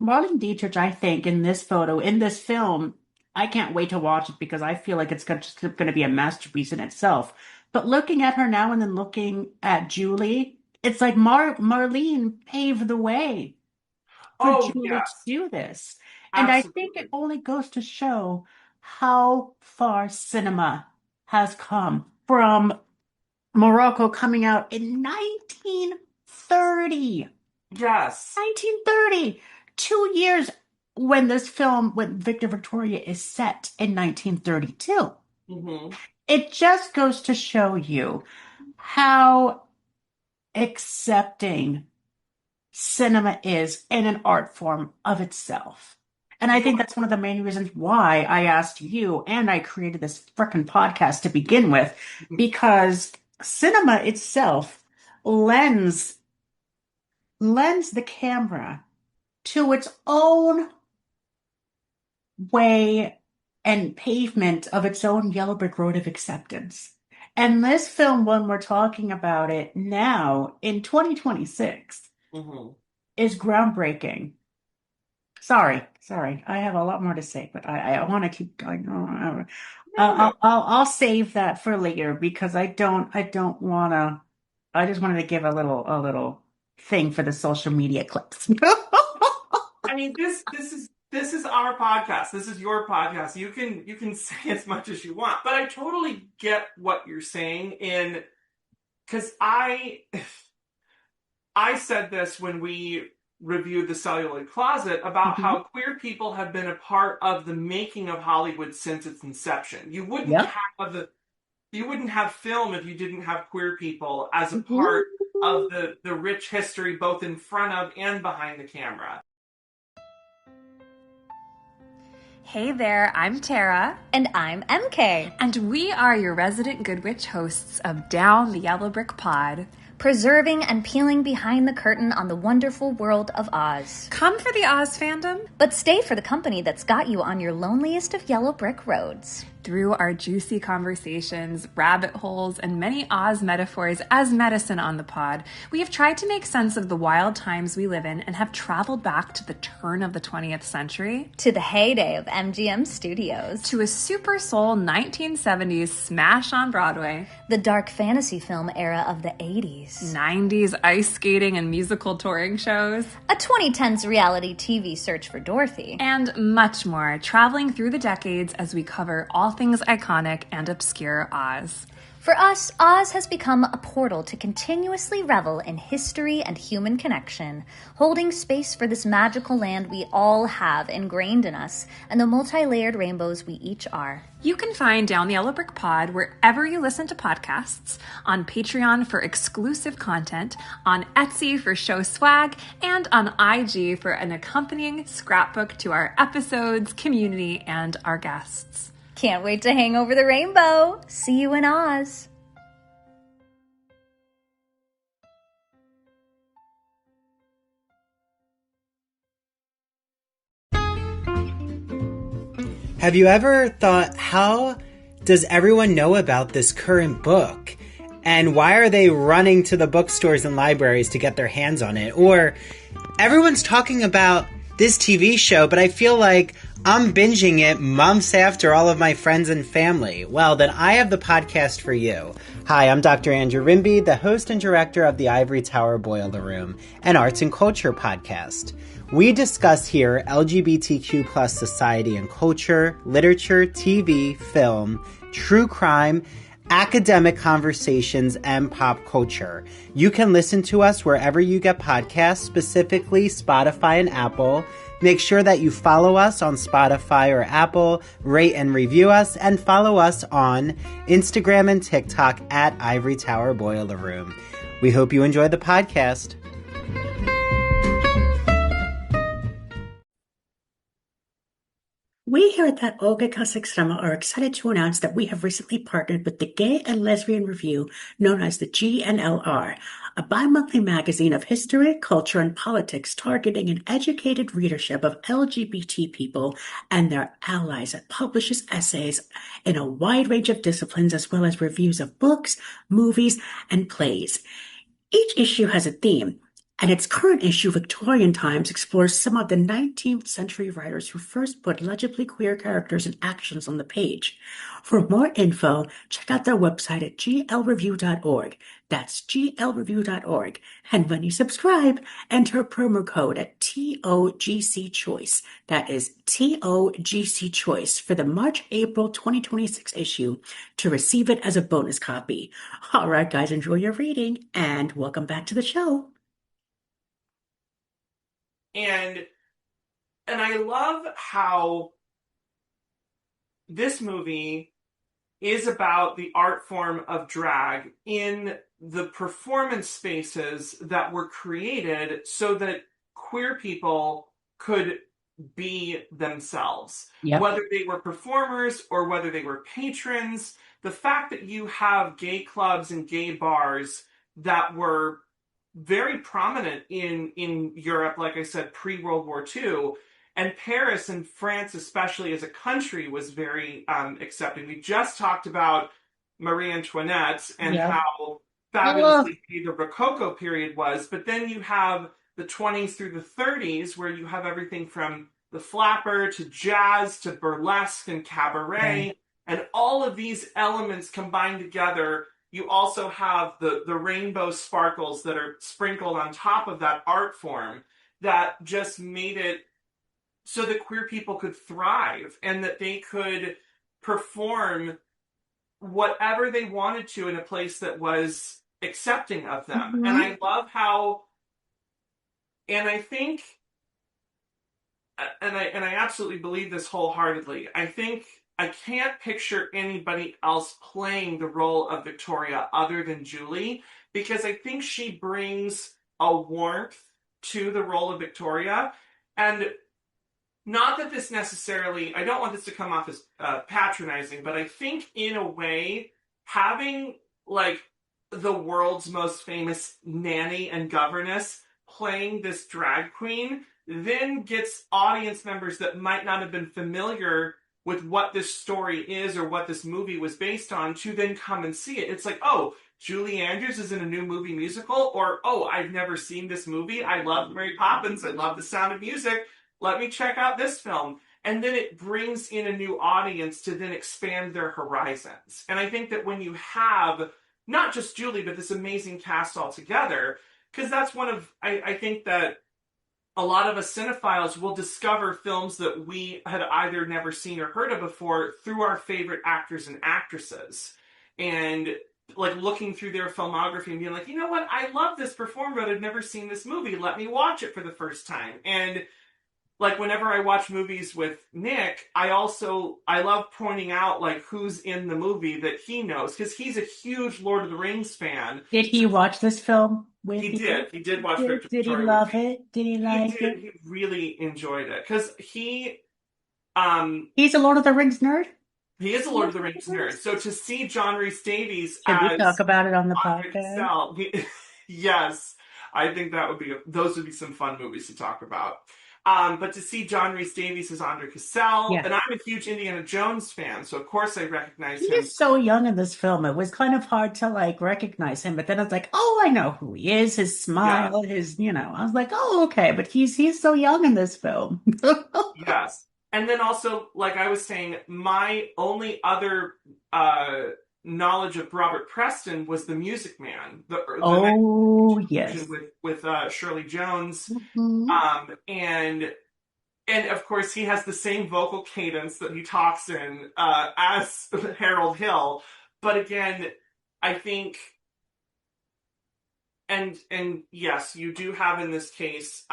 Marlene Dietrich, I think, in this film, I can't wait to watch it because I feel like it's just going to be a masterpiece in itself. But looking at her now and then looking at Julie, it's like Marlene paved the way for Julie to do this. And I think it only goes to show how far cinema has come from Morocco coming out in 1930. Yes. 1930. 2 years when this film with Victor Victoria is set in 1932. It just goes to show you how accepting cinema is in an art form of itself. And I think that's one of the main reasons why I asked you and I created this frickin' podcast to begin with, because cinema itself lends the camera to its own way and pavement of its own yellow brick road of acceptance. And this film, when we're talking about it now in 2026, is groundbreaking. Sorry. I have a lot more to say, but I want to keep going. I'll save that for later because I don't want to. I just wanted to give a little thing for the social media clips. I mean, this is our podcast. This is your podcast. You can say as much as you want, but I totally get what you're saying. Because I said this when we reviewed The Celluloid Closet about how queer people have been a part of the making of Hollywood since its inception. You wouldn't have film if you didn't have queer people as a part of the rich history, both in front of and behind the camera. Hey there, I'm Tara. And I'm MK. And we are your resident Good Witch hosts of Down the Yellow Brick Pod, preserving and peeling behind the curtain on the wonderful world of Oz. Come for the Oz fandom, but stay for the company that's got you on your loneliest of yellow brick roads. Through our juicy conversations, rabbit holes, and many Oz metaphors as medicine on the pod, we have tried to make sense of the wild times we live in and have traveled back to the turn of the 20th century, to the heyday of MGM Studios, to a super soul 1970s smash on Broadway, the dark fantasy film era of the 80s, 90s ice skating and musical touring shows, a 2010s reality TV search for Dorothy, and much more, traveling through the decades as we cover all things iconic and obscure Oz. For us, Oz has become a portal to continuously revel in history and human connection, holding space for this magical land we all have ingrained in us and the multi-layered rainbows we each are. You can find Down the Yellow Brick Pod wherever you listen to podcasts, on Patreon for exclusive content, on Etsy for show swag, and on IG for an accompanying scrapbook to our episodes, community, and our guests. Can't wait to hang over the rainbow. See you in Oz. Have you ever thought, how does everyone know about this current book? And why are they running to the bookstores and libraries to get their hands on it? Or everyone's talking about this TV show, but I feel like I'm binging it months after all of my friends and family. Well, then I have the podcast for you. Hi, I'm Dr. Andrew Rimby, the host and director of the Ivory Tower Boiler Room, an arts and culture podcast. We discuss here LGBTQ plus society and culture, literature, TV, film, true crime, academic conversations, and pop culture. You can listen to us wherever you get podcasts, specifically Spotify and Apple. Make sure that you follow us on Spotify or Apple, rate and review us, and follow us on Instagram and TikTok at Ivory Tower Boiler Room. We hope you enjoy the podcast. We here at That Olga Kasich Cinema are excited to announce that we have recently partnered with the Gay and Lesbian Review, known as the GNLR, a bi-monthly magazine of history, culture, and politics targeting an educated readership of LGBT people and their allies that publishes essays in a wide range of disciplines as well as reviews of books, movies, and plays. Each issue has a theme, and its current issue, Victorian Times, explores some of the 19th century writers who first put legibly queer characters and actions on the page. For more info, check out their website at glreview.org. That's glreview.org. And when you subscribe, enter a promo code at TOGC Choice. That is TOGC Choice for the March-April 2026 issue to receive it as a bonus copy. All right, guys, enjoy your reading, and welcome back to the show. And I love how this movie is about the art form of drag in the performance spaces that were created so that queer people could be themselves. Yep. Whether they were performers or whether they were patrons, the fact that you have gay clubs and gay bars that were very prominent in Europe, like I said, pre-World War II, and Paris and France, especially as a country, was very accepting. We just talked about Marie Antoinette and how fabulously gay the Rococo period was, but then you have the 20s through the 30s, where you have everything from the flapper to jazz to burlesque and cabaret, and all of these elements combined together. You also have the rainbow sparkles that are sprinkled on top of that art form that just made it so that queer people could thrive and that they could perform whatever they wanted to in a place that was accepting of them. Mm-hmm. And I love how, and I think, and I absolutely believe this wholeheartedly, I can't picture anybody else playing the role of Victoria other than Julie, because I think she brings a warmth to the role of Victoria. And not that this necessarily, I don't want this to come off as patronizing, but I think in a way, having like the world's most famous nanny and governess playing this drag queen then gets audience members that might not have been familiar with what this story is or what this movie was based on to then come and see it. It's like, oh, Julie Andrews is in a new movie musical, or, oh, I've never seen this movie. I love Mary Poppins. I love The Sound of Music. Let me check out this film. And then it brings in a new audience to then expand their horizons. And I think that when you have not just Julie, but this amazing cast all together, because that's one of, I think that a lot of us cinephiles will discover films that we had either never seen or heard of before through our favorite actors and actresses. And like looking through their filmography and being like, you know what, I love this performer, but I've never seen this movie. Let me watch it for the first time. And like whenever I watch movies with Nick, I love pointing out like who's in the movie that he knows, because he's a huge Lord of the Rings fan. Did he watch this film with you? He did watch Victor Did he Victoria. love it? Did he like it? He really enjoyed it because he's a Lord of the Rings nerd. He is a Lord of the Rings nerd. So to see John Rhys Davies Should we as talk about it on the Andre podcast? Giselle, yes, I think those would be some fun movies to talk about. But to see John Rhys Davies as Andre Cassell, Yeah. and I'm a huge Indiana Jones fan, so of course I recognize He him. is so young in this film. It was kind of hard to like recognize him, but then it's like, oh, I know who he is. His smile, his, I was like, oh, okay. But he's so young in this film. Yes. And then also, like I was saying, my only other knowledge of Robert Preston was The Music Man. Oh, yes. Version with Shirley Jones. Mhm. And of course, he has the same vocal cadence that he talks in as Harold Hill. But again, I think, and yes, you do have in this case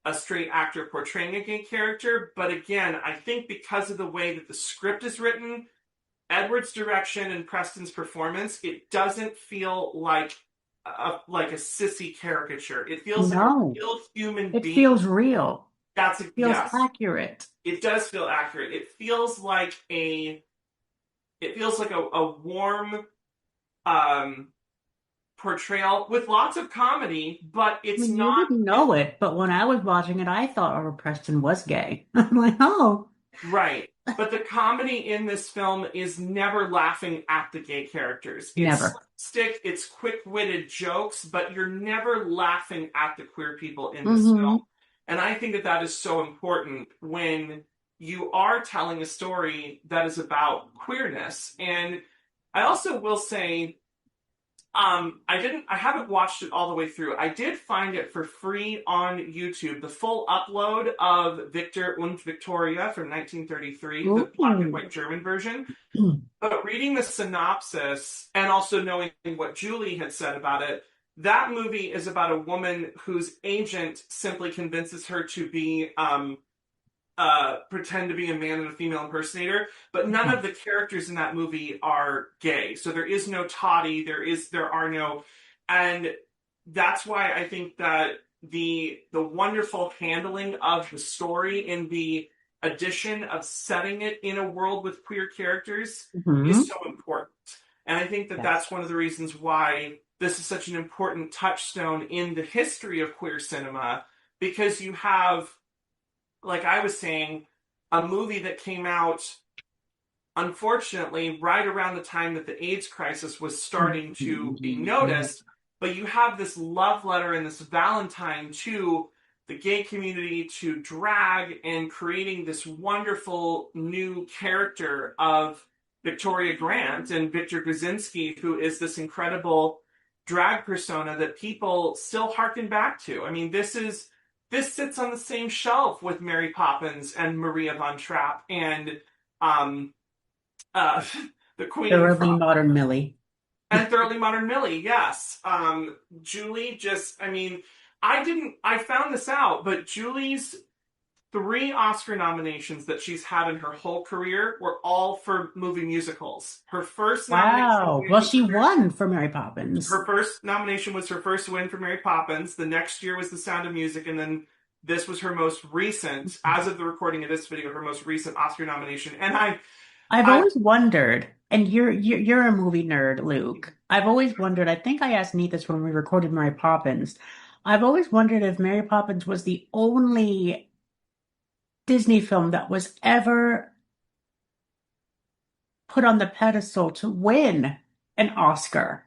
a straight actor portraying a gay character. But again, I think because of the way that the script is written, Edward's direction and Preston's performance, it doesn't feel like a sissy caricature. It feels like a real human being. It feels real. It feels accurate. It does feel accurate. It feels like a warm portrayal with lots of comedy, but it's not. You didn't know it, but when I was watching it, I thought Robert Preston was gay. I'm like, oh. Right. But the comedy in this film is never laughing at the gay characters. It's Never. slapstick, it's quick-witted jokes, but you're never laughing at the queer people in this film. And I think that is so important when you are telling a story that is about queerness. And I also will say, I haven't watched it all the way through. I did find it for free on YouTube, the full upload of Victor und Victoria from 1933, the black and white German version. But reading the synopsis and also knowing what Julie had said about it, that movie is about a woman whose agent simply convinces her to be pretend to be a man and a female impersonator, but none of the characters in that movie are gay. So there is no Toddy, there are no, and that's why I think that the wonderful handling of the story in the addition of setting it in a world with queer characters is so important. And I think that that's one of the reasons why this is such an important touchstone in the history of queer cinema, because you have, like I was saying, a movie that came out, unfortunately, right around the time that the AIDS crisis was starting to be noticed, but you have this love letter and this Valentine to the gay community, to drag, and creating this wonderful new character of Victoria Grant and Victor Grzinski, who is this incredible drag persona that people still harken back to. I mean, this sits on the same shelf with Mary Poppins and Maria von Trapp and the Queen. Thoroughly Modern Millie. And Thoroughly Modern Millie, yes. Julie I found this out, but Julie's 3 Oscar nominations that she's had in her whole career were all for movie musicals. Her first nomination. Wow. Well, she won for Mary Poppins. Her first nomination was her first win for Mary Poppins. The next year was The Sound of Music, and then this was her most recent, as of the recording of this video, her most recent Oscar nomination. And I've always wondered, and you're a movie nerd, Luke. I've always wondered, I think I asked Nate this when we recorded Mary Poppins. I've always wondered if Mary Poppins was the only Disney film that was ever put on the pedestal to win an Oscar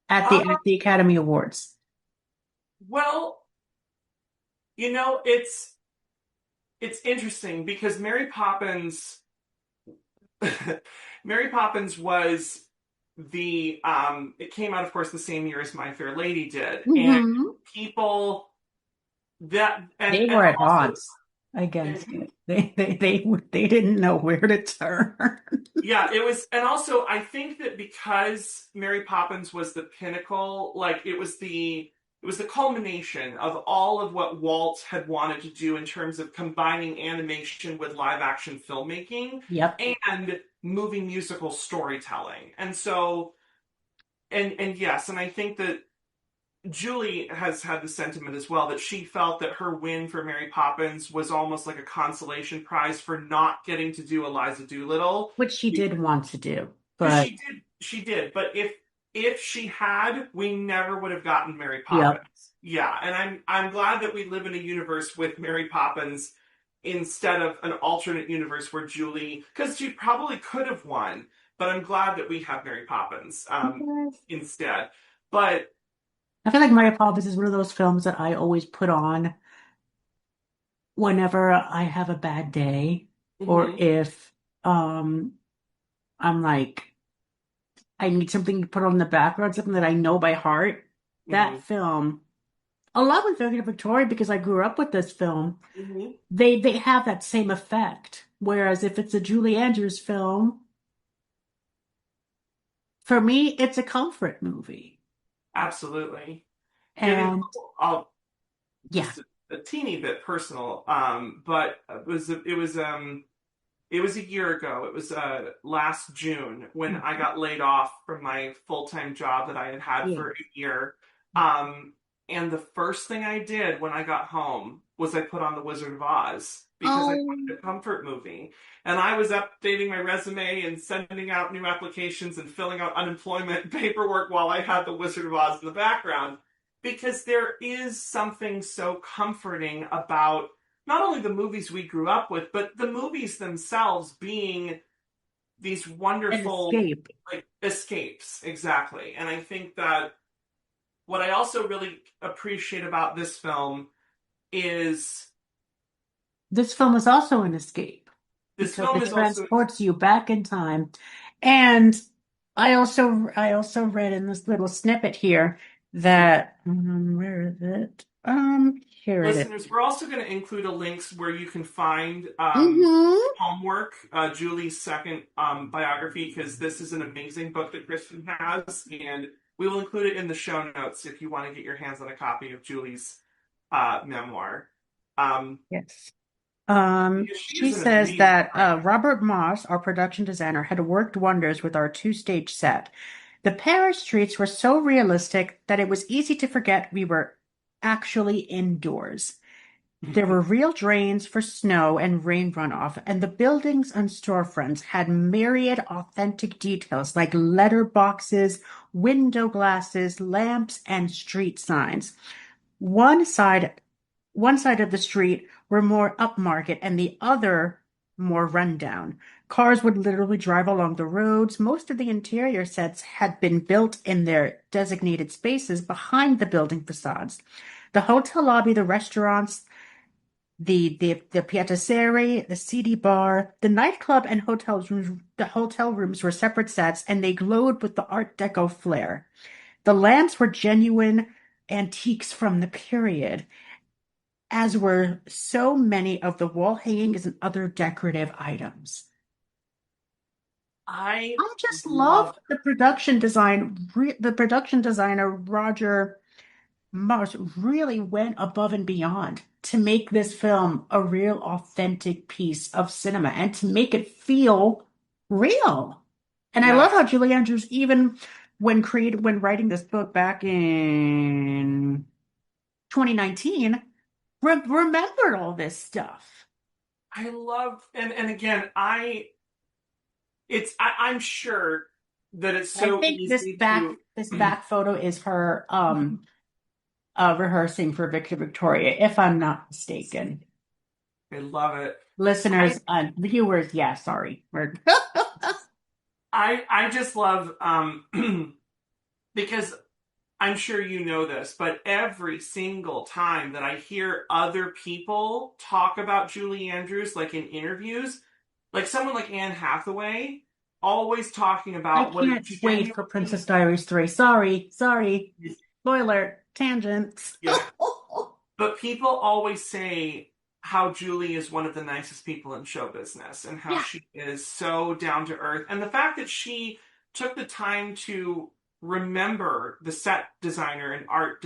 at the Academy Awards. Well, it's interesting because Mary Poppins was it came out, of course, the same year as My Fair Lady did. And people they were at odds against it. They didn't know where to turn. Yeah, it was, and also I think that because Mary Poppins was the pinnacle, like it was the culmination of all of what Walt had wanted to do in terms of combining animation with live action filmmaking. Yep. And movie musical storytelling. And so, and yes, and I think that Julie has had the sentiment as well that she felt that her win for Mary Poppins was almost like a consolation prize for not getting to do Eliza Doolittle. Which she did want to do. But She did. But if she had, we never would have gotten Mary Yep. Poppins. Yeah, and I'm glad that we live in a universe with Mary Poppins instead of an alternate universe where Julie, because she probably could have won, but I'm glad that we have Mary Poppins instead. But I feel like Mary Poppins is one of those films that I always put on whenever I have a bad day, or mhm, if I'm like I need something to put on the background, something that I know by heart. That mhm, film, along with Victoria, because I grew up with this film, mhm, they have that same effect. Whereas if it's a Julie Andrews film, for me, it's a comfort movie. absolutely. Getting, And I'll yeah, just a teeny bit personal, but it was a year ago. It was last June when I got laid off from my full-time job that I had had yeah. for a year. Um, and the first thing I did when I got home was I put on The Wizard of Oz because I Oh, wanted a comfort movie. And I was updating my resume and sending out new applications and filling out unemployment paperwork while I had The Wizard of Oz in the background because there is something so comforting about not only the movies we grew up with, but the movies themselves being these an wonderful escape. like escapes. Exactly. And I think that what I also really appreciate about this film is This film is also an escape this because film it is also transports you back in time. And I also read in this little snippet here that where is it? Here it is. listeners, we're also going to include a links where you can find Mm-hmm. Homework, Julie's second biography, because this is an amazing book that Kristen has, and we will include it in the show notes if you want to get your hands on a copy of Julie's memoir. Yes. Because she She is an says amazing that writer. Robert Moss, our production designer, had worked wonders with our two-stage set. The Paris streets were so realistic that it was easy to forget we were actually indoors. There were real drains for snow and rain runoff, and the buildings and storefronts had myriad authentic details like letter boxes, window glasses, lamps, and street signs. One side one side of the street were more upmarket and the other more rundown. Cars would literally drive along the roads. Most of the interior sets had been built in their designated spaces behind the building facades. The hotel lobby, the restaurants, the piattaserie, the CD bar, the nightclub and hotel rooms were separate sets and they glowed with the Art Deco flair. The lamps were genuine antiques from the period, as were so many of the wall hangings and other decorative items. I I just love love the production the production designer, Roger Mars, really went above and beyond to make this film a real authentic piece of cinema and to make it feel real. And I love yes. how Julie Andrews, even when writing this book back in 2019, remembered all this stuff. I love and again I'm sure that it's I so think easy to this back photo is her rehearsing for Victoria, if I'm not mistaken. I love it. Listeners, viewers, yeah, sorry. I just love because I'm sure you know this, but every single time that I hear other people talk about Julie Andrews, like in interviews, like someone like Anne Hathaway, always talking I about what a can't wait for genuine Princess Diaries 3. Sorry. Spoiler, tangents. yeah. But people always say how Julie is one of the nicest people in show business and how Yeah. she is so down to earth. And the fact that she took the time to remember the set designer and art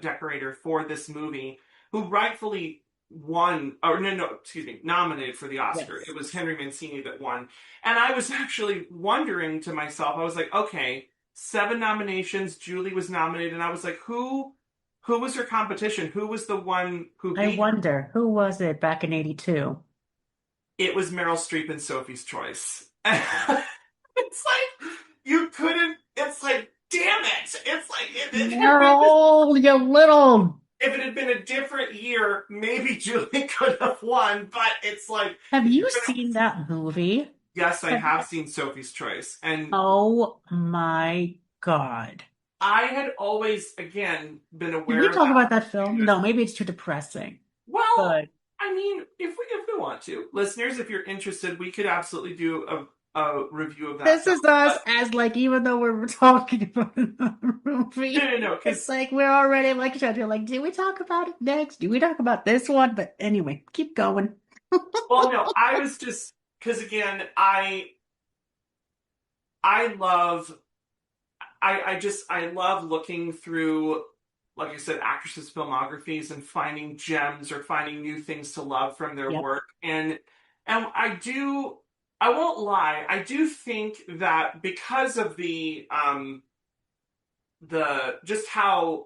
decorator for this movie, who rightfully won, or no, excuse me, nominated for the Oscar. Yes. It was Henry Mancini that won. And I was actually wondering to myself, I was like, okay, 7 nominations, Julie was nominated, and I was like, who was her competition? Who was the one who I beat her? wonder, who was it back in 82? It was Meryl Streep and Sophie's Choice. It's like, you couldn't, it's like, damn it! It's like No, you little. if it had been a different year, maybe Julie could have won. But it's like, Have you seen that movie? yes, I have seen Sophie's Choice, and Oh my God. I had always, again, been Can aware we of talk that. about that film? No, maybe it's too depressing. Well, But I mean, if we want to, listeners, if you're interested, we could absolutely do a review of that. this is film. us as like, even though we're talking about another movie, No, it's because like we're already like, you're like, do we talk about it next? Do we talk about this one? But anyway, keep going. well, no, I was just because again, I love I love looking through, like I said, actresses' filmographies and finding gems or finding new things to love from their Yep. work. And I won't lie, I do think that because of the just how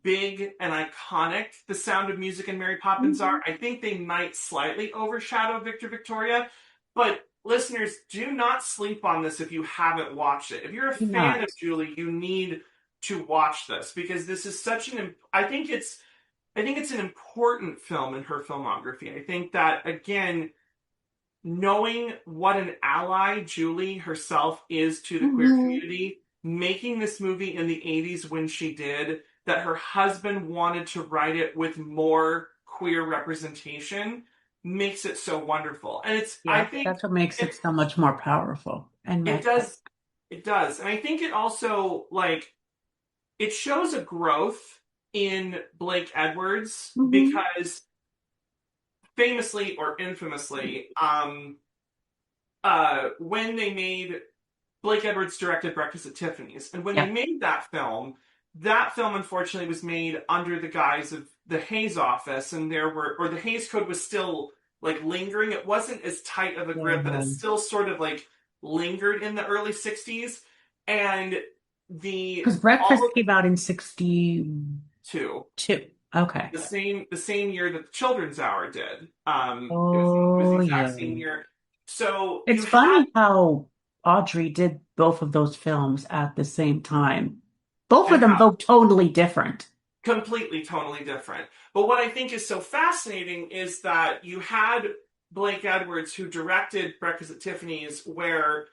big and iconic the Sound of Music and Mary Poppins Mm-hmm. are, I think they might slightly overshadow Victor Victoria. But listeners, do not sleep on this if you haven't watched it. If you're a Do fan not. of Julie, you need to watch this because this is such I think it's an important film in her filmography. I think that again, knowing what an ally Julie herself is to the queer Mm-hmm. community, making this movie in the 80s when she did, that her husband wanted to write it with more queer representation makes it so wonderful. And I Yeah, think that's what makes it so much more powerful and it magnetic. does, it does. And I think it also, like, it shows a growth in Blake Edwards Mm-hmm. because famously or infamously, when they made Blake Edwards directed Breakfast at Tiffany's, and when they made that film unfortunately was made under the guise of the Hays office, and the Hays Code was still like lingering. It wasn't as tight of a grip, but it still sort of like lingered in the early '60s, and Because Breakfast came out in 62. Okay. the same year that the Children's Hour did. It was the Oh, exact yeah. same year. So It's funny how Audrey did both of those films at the same time. Both of them, though, totally different. Completely, totally different. But what I think is so fascinating is that you had Blake Edwards, who directed Breakfast at Tiffany's, where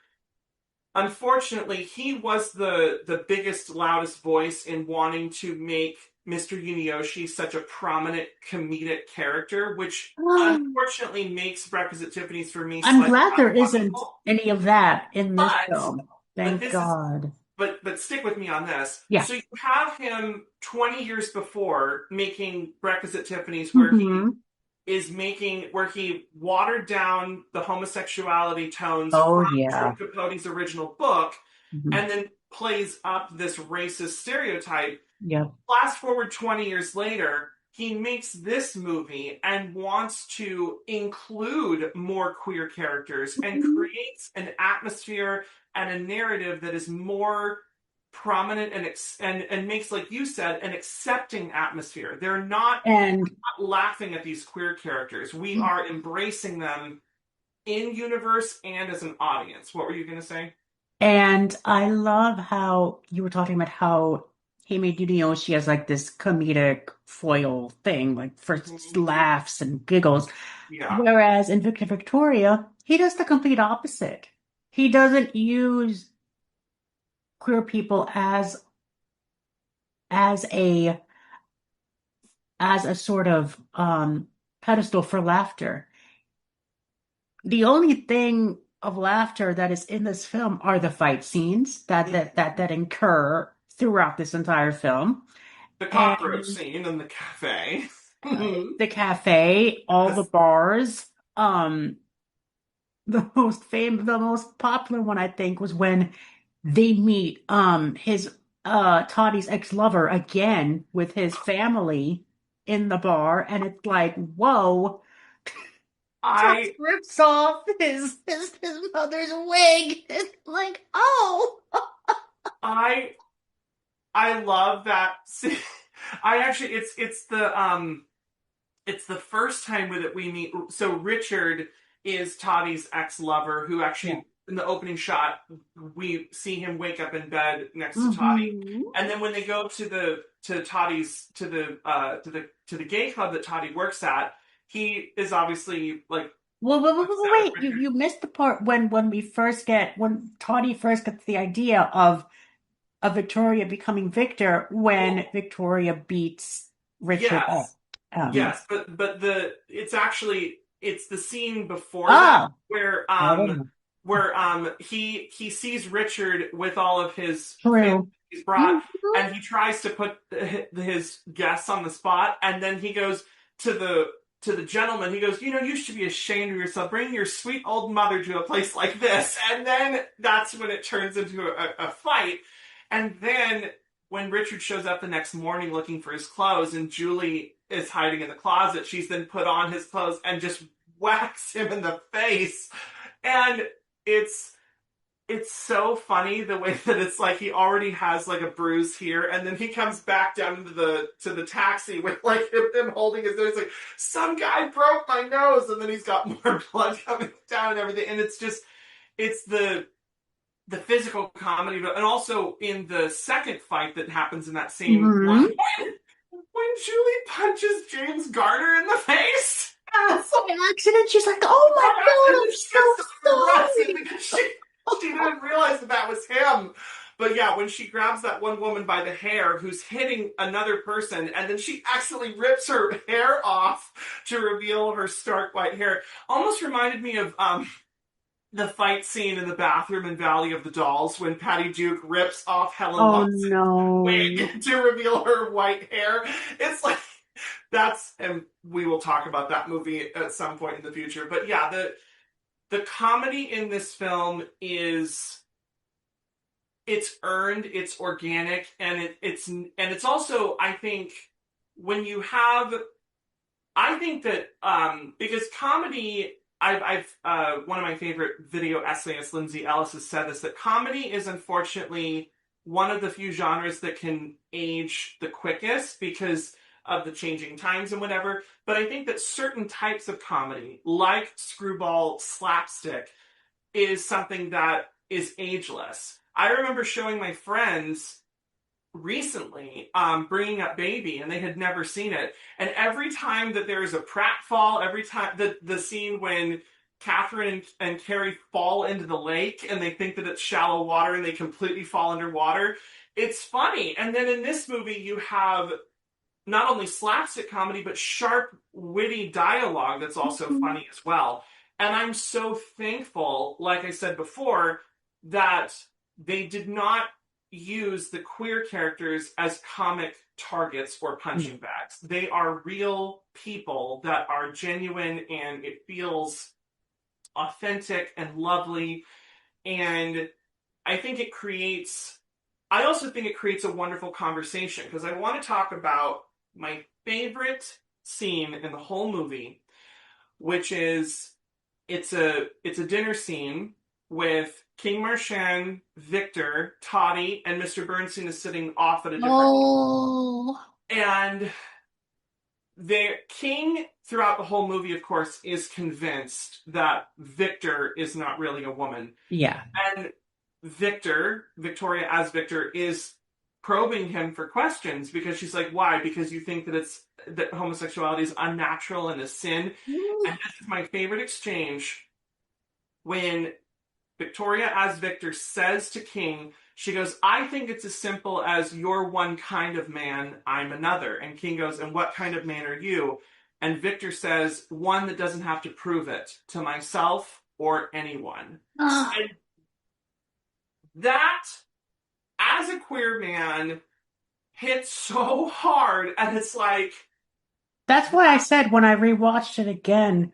unfortunately he was the biggest, loudest voice in wanting to make Mr. Yunioshi such a prominent comedic character, which unfortunately makes Breakfast at Tiffany's for me. I'm glad there isn't any of that in this film. Thank this God. But stick with me on this. Yeah. So you have him 20 years before making Breakfast at Tiffany's, where he watered down the homosexuality tones from Truman Capote's original book, and then plays up this racist stereotype. Yep. Fast forward 20 years later, he makes this movie and wants to include more queer characters and creates an atmosphere and a narrative that is more prominent and makes, like you said, an accepting atmosphere. They're not, we're not laughing at these queer characters. We are embracing them in universe and as an audience. What were you going to say? And I love how you were talking about how he made Yunioshi as like this comedic foil thing, like for laughs and giggles. Yeah. Whereas in Victor Victoria, he does the complete opposite. He doesn't use queer people as a sort of pedestal for laughter. The only thing of laughter that is in this film are the fight scenes that incur throughout this entire film. The cockroach scene in the cafe. The cafe, all the bars. The most popular one, I think, was when they meet his Toddie's ex-lover again with his family in the bar, and it's like, whoa. Todd rips off his mother's wig. It's like, oh. I love that. I actually, it's the first time that we meet. So Richard is Toddie's ex-lover, who actually in the opening shot, we see him wake up in bed next to Toddy, and then when they go to Toddy's to the gay club that Toddy works at, he is obviously like. Wait, you missed the part when Toddy first gets the idea of Victoria becoming Victor when Victoria beats Richard up. Yes, but it's the scene before that where he sees Richard with all of his family he's brought, and he tries to put his guests on the spot, and then he goes to the gentleman. He goes, you should be ashamed of yourself, bringing your sweet old mother to a place like this. And then that's when it turns into a fight. And then when Richard shows up the next morning looking for his clothes, and Julie is hiding in the closet, she's then put on his clothes and just whacks him in the face. And it's so funny the way that it's like he already has like a bruise here, and then he comes back down to the taxi with like him holding his nose, like, some guy broke my nose, and then he's got more blood coming down and everything. And it's the physical comedy, and also in the second fight that happens in that same one, when Julie punches James Garner in the face. By accident, she's like, "Oh my God, I'm so sorry." Because she didn't realize that was him. But yeah, when she grabs that one woman by the hair who's hitting another person, and then she accidentally rips her hair off to reveal her stark white hair, almost reminded me of the fight scene in the bathroom in Valley of the Dolls when Patty Duke rips off Helen Watson's wig to reveal her white hair. It's like, and we will talk about that movie at some point in the future. But yeah, the comedy in this film it's earned, it's organic, and it's also, I think, when you have, I think that because comedy, I've one of my favorite video essayists, Lindsay Ellis, has said this, that comedy is unfortunately one of the few genres that can age the quickest because of the changing times and whatever. But I think that certain types of comedy, like screwball slapstick, is something that is ageless. I remember showing my friends recently Bringing Up Baby, and they had never seen it. And every time that there's a pratfall, every time the scene when Catherine and Carrie fall into the lake and they think that it's shallow water and they completely fall underwater, it's funny. And then in this movie you have not only slapstick comedy, but sharp, witty dialogue that's also funny as well. And I'm so thankful, like I said before, that they did not use the queer characters as comic targets or punching bags. They are real people that are genuine, and it feels authentic and lovely. And I also think it creates a wonderful conversation, because I want to talk about my favorite scene in the whole movie, which is it's a dinner scene with King Marchand, Victor, Toddy, and Mr. Bernstein is sitting off at a different and the King, throughout the whole movie, of course, is convinced that Victor is not really a woman. Yeah. And Victoria as Victor, is probing him for questions, because she's like, why? Because you think that homosexuality is unnatural and a sin. And this is my favorite exchange, when Victoria as Victor says to King, she goes, I think it's as simple as you're one kind of man, I'm another. And King goes, and what kind of man are you? And Victor says, one that doesn't have to prove it to myself or anyone. And that, as a queer man, hits so hard. And it's like... That's why I said when I rewatched it again,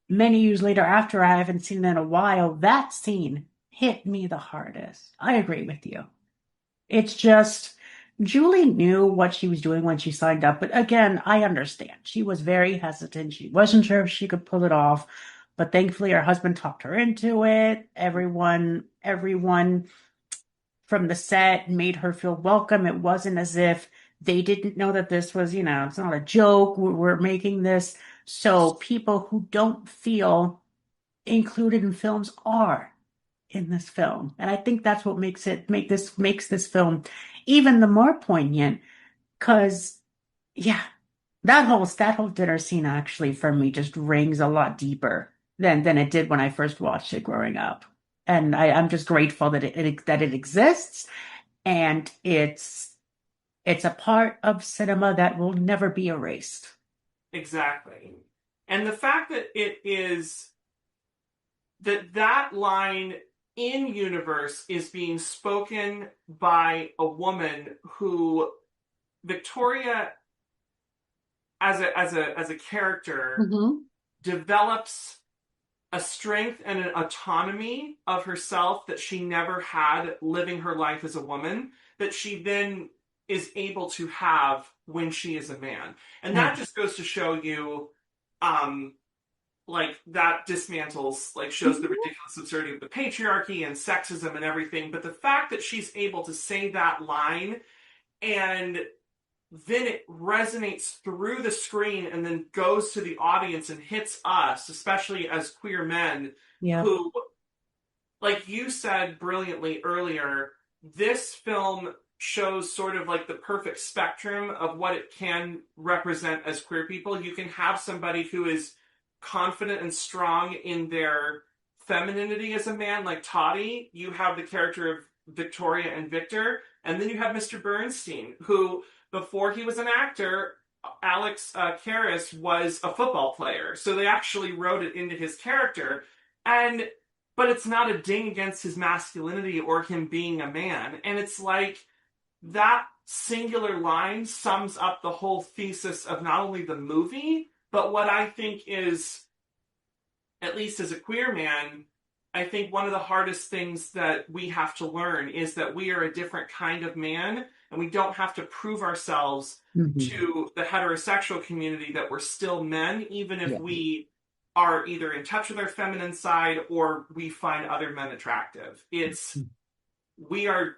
many years later, after I haven't seen it in a while, that scene hit me the hardest. I agree with you. It's just, Julie knew what she was doing when she signed up. But again, I understand. She was very hesitant. She wasn't sure if she could pull it off. But thankfully, her husband talked her into it. Everyone from the set made her feel welcome. It wasn't as if they didn't know that this was, it's not a joke. We're making this. So people who don't feel included in films are. in this film. And I think that's what makes this film even the more poignant. Because, yeah, that whole dinner scene actually for me just rings a lot deeper than it did when I first watched it growing up. And I'm just grateful that it exists, and it's a part of cinema that will never be erased. Exactly. And the fact that it is that line in universe is being spoken by a woman who Victoria as a character Mm-hmm. develops a strength and an autonomy of herself that she never had living her life as a woman, that she then is able to have when she is a man. And that just goes to show you, like, that dismantles, like, shows the ridiculous absurdity of the patriarchy and sexism and everything. But the fact that she's able to say that line and then it resonates through the screen and then goes to the audience and hits us, especially as queer men, Yeah. who, like you said brilliantly earlier, this film shows sort of like the perfect spectrum of what it can represent as queer people. You can have somebody who is confident and strong in their femininity as a man, like Toddy. You have the character of Victoria and Victor, and then you have Mr. Bernstein, who, before he was an actor, Alex Karras was a football player. So they actually wrote it into his character. But it's not a ding against his masculinity or him being a man. And it's like that singular line sums up the whole thesis of not only the movie, but what I think is, at least as a queer man, I think one of the hardest things that we have to learn is that we are a different kind of man, and we don't have to prove ourselves to the heterosexual community that we're still men, even if we are either in touch with our feminine side or we find other men attractive. We are,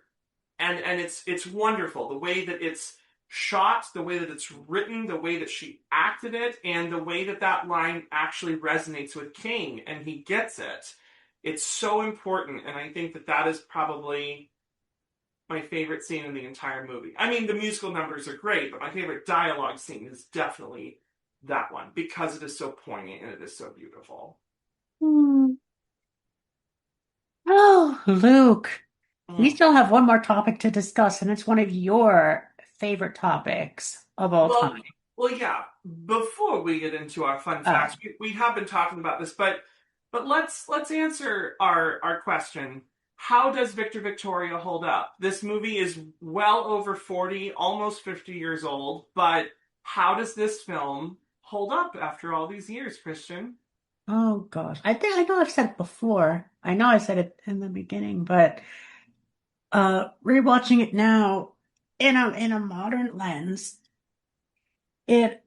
and it's wonderful the way that it's shot, the way that it's written, the way that she acted it, and the way that line actually resonates with King, and he gets it. It's so important, and I think that is probably my favorite scene in the entire movie. I mean, the musical numbers are great, but my favorite dialogue scene is definitely that one, because it is so poignant and it is so beautiful. Oh, Luke, we still have one more topic to discuss, and it's one of your favorite topics of all time. Well, yeah. Before we get into our fun facts, we have been talking about this, but let's answer our question. How does Victor Victoria hold up? This movie is well over 40, almost 50 years old, but how does this film hold up after all these years, Christian? Oh gosh, I think I know I've said it before. I know I said it in the beginning, but rewatching it now in a modern lens, it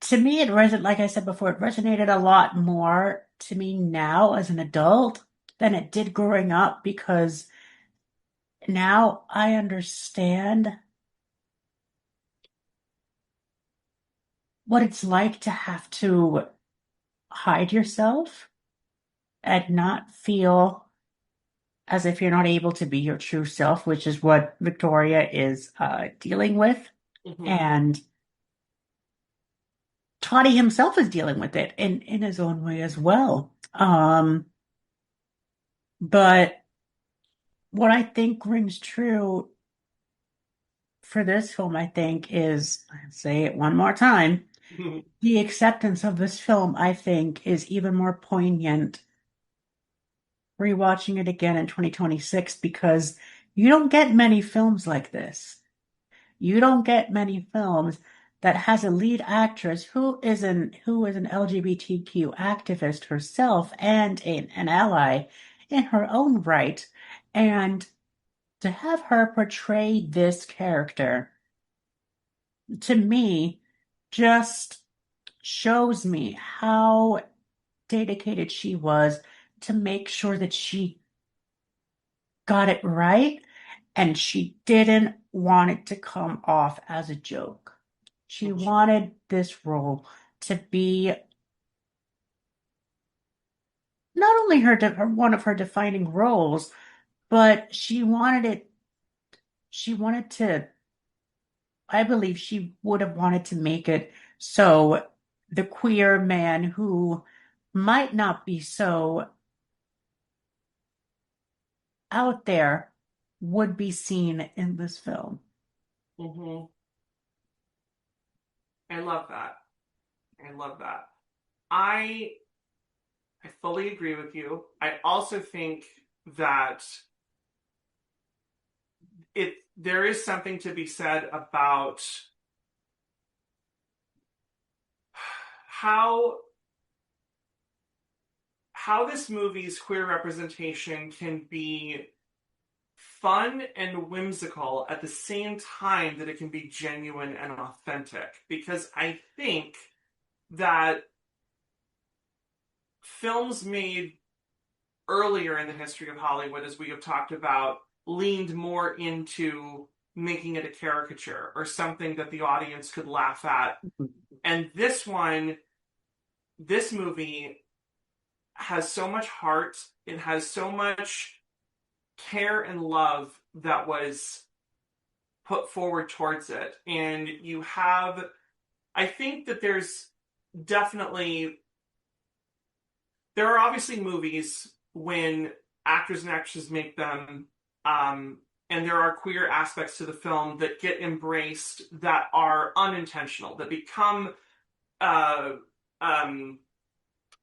to me it resonated, like I said before, it resonated a lot more to me now as an adult than it did growing up, because now I understand what it's like to have to hide yourself and not feel as if you're not able to be your true self, which is what Victoria is dealing with. And Toddy himself is dealing with it in his own way as well. But what I think rings true for this film, I think, is, I'll say it one more time, the acceptance of this film, I think, is even more poignant rewatching it again in 2026, because you don't get many films like this. You don't get many films that has a lead actress who is an LGBTQ activist herself and an ally in her own right, and to have her portray this character, to me, just shows me how dedicated she was to make sure that she got it right, and she didn't want it to come off as a joke. She wanted this role to be not only one of her defining roles, but she wanted to, I believe she would have wanted to make it so the queer man who might not be so out there would be seen in this film. Hmm. I love that. I love that. I I fully agree with you. I also think that there is something to be said about how this movie's queer representation can be fun and whimsical at the same time that it can be genuine and authentic. Because I think that films made earlier in the history of Hollywood, as we have talked about, leaned more into making it a caricature or something that the audience could laugh at. And this movie has so much heart. It has so much care and love that was put forward towards it. And I think that there are obviously movies when actors and actresses make them, and there are queer aspects to the film that get embraced that are unintentional, that become uh,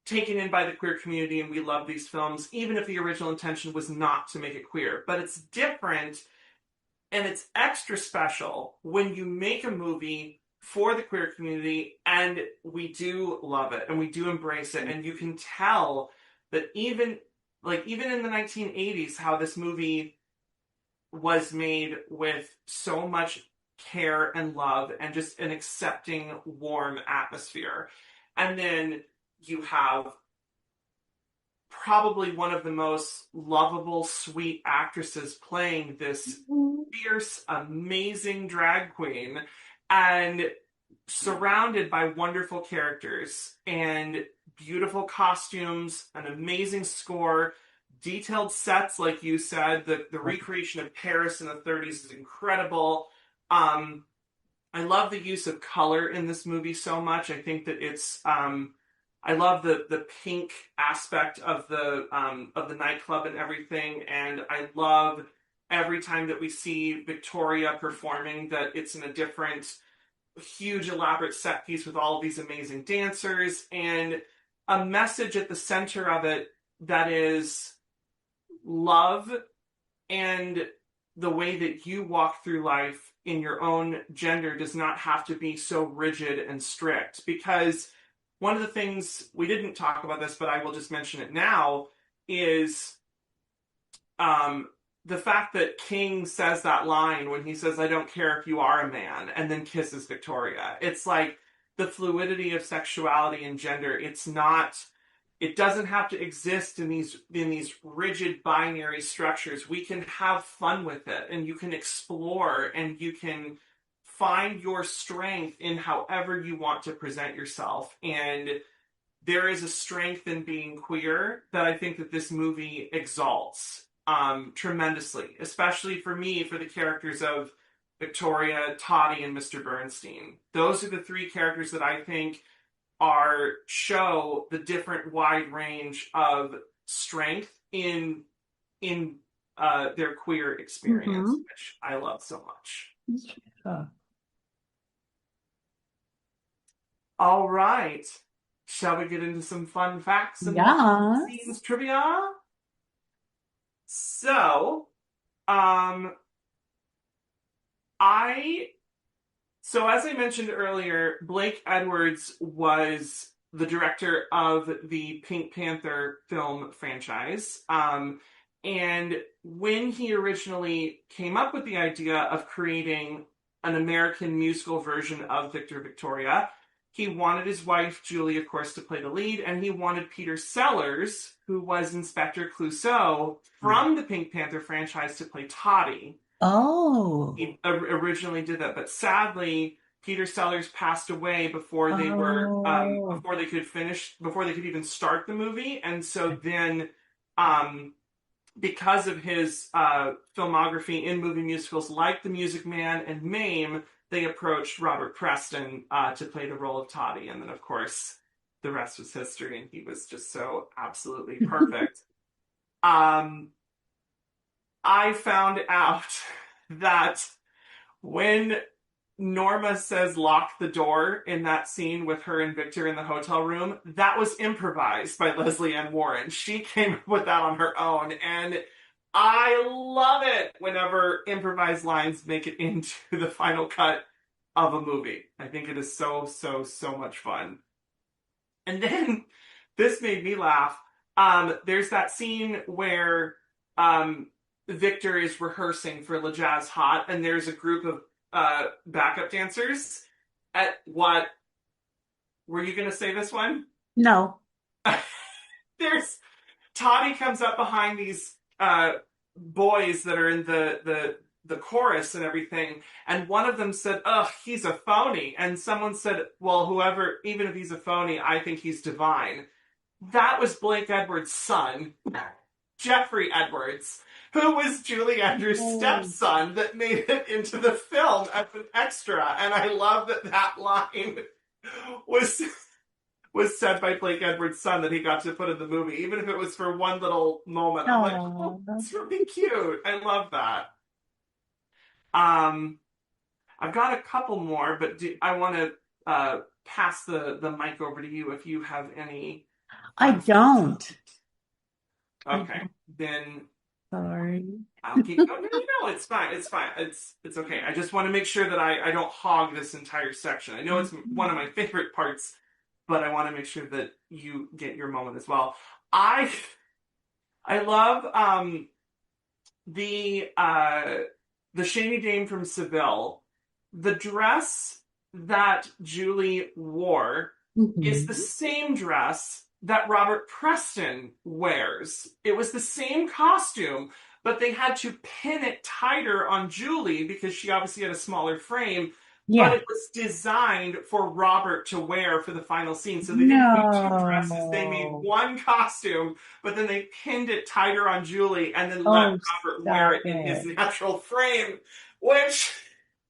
taken in by the queer community, and we love these films, even if the original intention was not to make it queer. But it's different, and it's extra special when you make a movie for the queer community, and we do love it, and we do embrace it, and you can tell that even in the 1980s, how this movie was made with so much care and love and just an accepting, warm atmosphere. And then you have probably one of the most lovable, sweet actresses playing this fierce, amazing drag queen, and surrounded by wonderful characters and beautiful costumes, an amazing score, detailed sets, like you said. The recreation of Paris in the 30s is incredible. I love the use of color in this movie so much. I think that I love the pink aspect of the nightclub and everything, and I love every time that we see Victoria performing that it's in a different, huge, elaborate set piece with all of these amazing dancers and a message at the center of it that is love and the way that you walk through life in your own gender does not have to be so rigid and strict. Because one of the things, we didn't talk about this, but I will just mention it now, is the fact that King says that line when he says, "I don't care if you are a man," and then kisses Victoria. It's like the fluidity of sexuality and gender. It doesn't have to exist in these rigid binary structures. We can have fun with it, and you can explore, and you can find your strength in however you want to present yourself. And there is a strength in being queer that I think that this movie exalts tremendously, especially for me, for the characters of Victoria, Toddy, and Mr. Bernstein. Those are the three characters that I think show the different wide range of strength in their queer experience, which I love so much. All right. Shall we get into some fun facts and scenes trivia? So, as I mentioned earlier, Blake Edwards was the director of the Pink Panther film franchise. And when he originally came up with the idea of creating an American musical version of Victor Victoria, he wanted his wife, Julie, of course, to play the lead, and he wanted Peter Sellers, who was Inspector Clouseau from the Pink Panther franchise, to play Toddy. Oh. He originally did that, but sadly, Peter Sellers passed away before they were before they could even start the movie, and so then because of his filmography in movie musicals like The Music Man and Mame, they approached Robert Preston to play the role of Toddy, and then of course the rest was history, and he was just so absolutely perfect. I found out that when Norma says lock the door in that scene with her and Victor in the hotel room, that was improvised by Leslie Ann Warren. She came up with that on her own, and I love it whenever improvised lines make it into the final cut of a movie. I think it is so much fun. And then this made me laugh. There's that scene where Victor is rehearsing for Le Jazz Hot, and there's a group of backup dancers. At what? Were you going to say this one? No. There's Toddy comes up behind these boys that are in the chorus and everything, and one of them said, "Ugh, he's a phony," and someone said, "Well, whoever, even if he's a phony, I think he's divine." That was Blake Edwards' son, Jeffrey Edwards, who was Julie Andrews' stepson that made it into the film as an extra. And I love that line was said by Blake Edwards' son that he got to put in the movie, even if it was for one little moment. I'm like, oh, that's really cute. I love that. I've got a couple more, but I want to pass the mic over to you if you have any. I don't. Okay, then. Sorry. I'll keep going. No, it's fine. It's fine. It's okay. I just want to make sure that I don't hog this entire section. I know it's one of my favorite parts, but I want to make sure that you get your moment as well. I love the Shady Dame from Seville. The dress that Julie wore is the same dress that Robert Preston wears. It was the same costume, but they had to pin it tighter on Julie because she obviously had a smaller frame. Yeah. But it was designed for Robert to wear for the final scene. So they didn't make two dresses. They made one costume, but then they pinned it tighter on Julie and then let Robert wear it in his natural frame, which...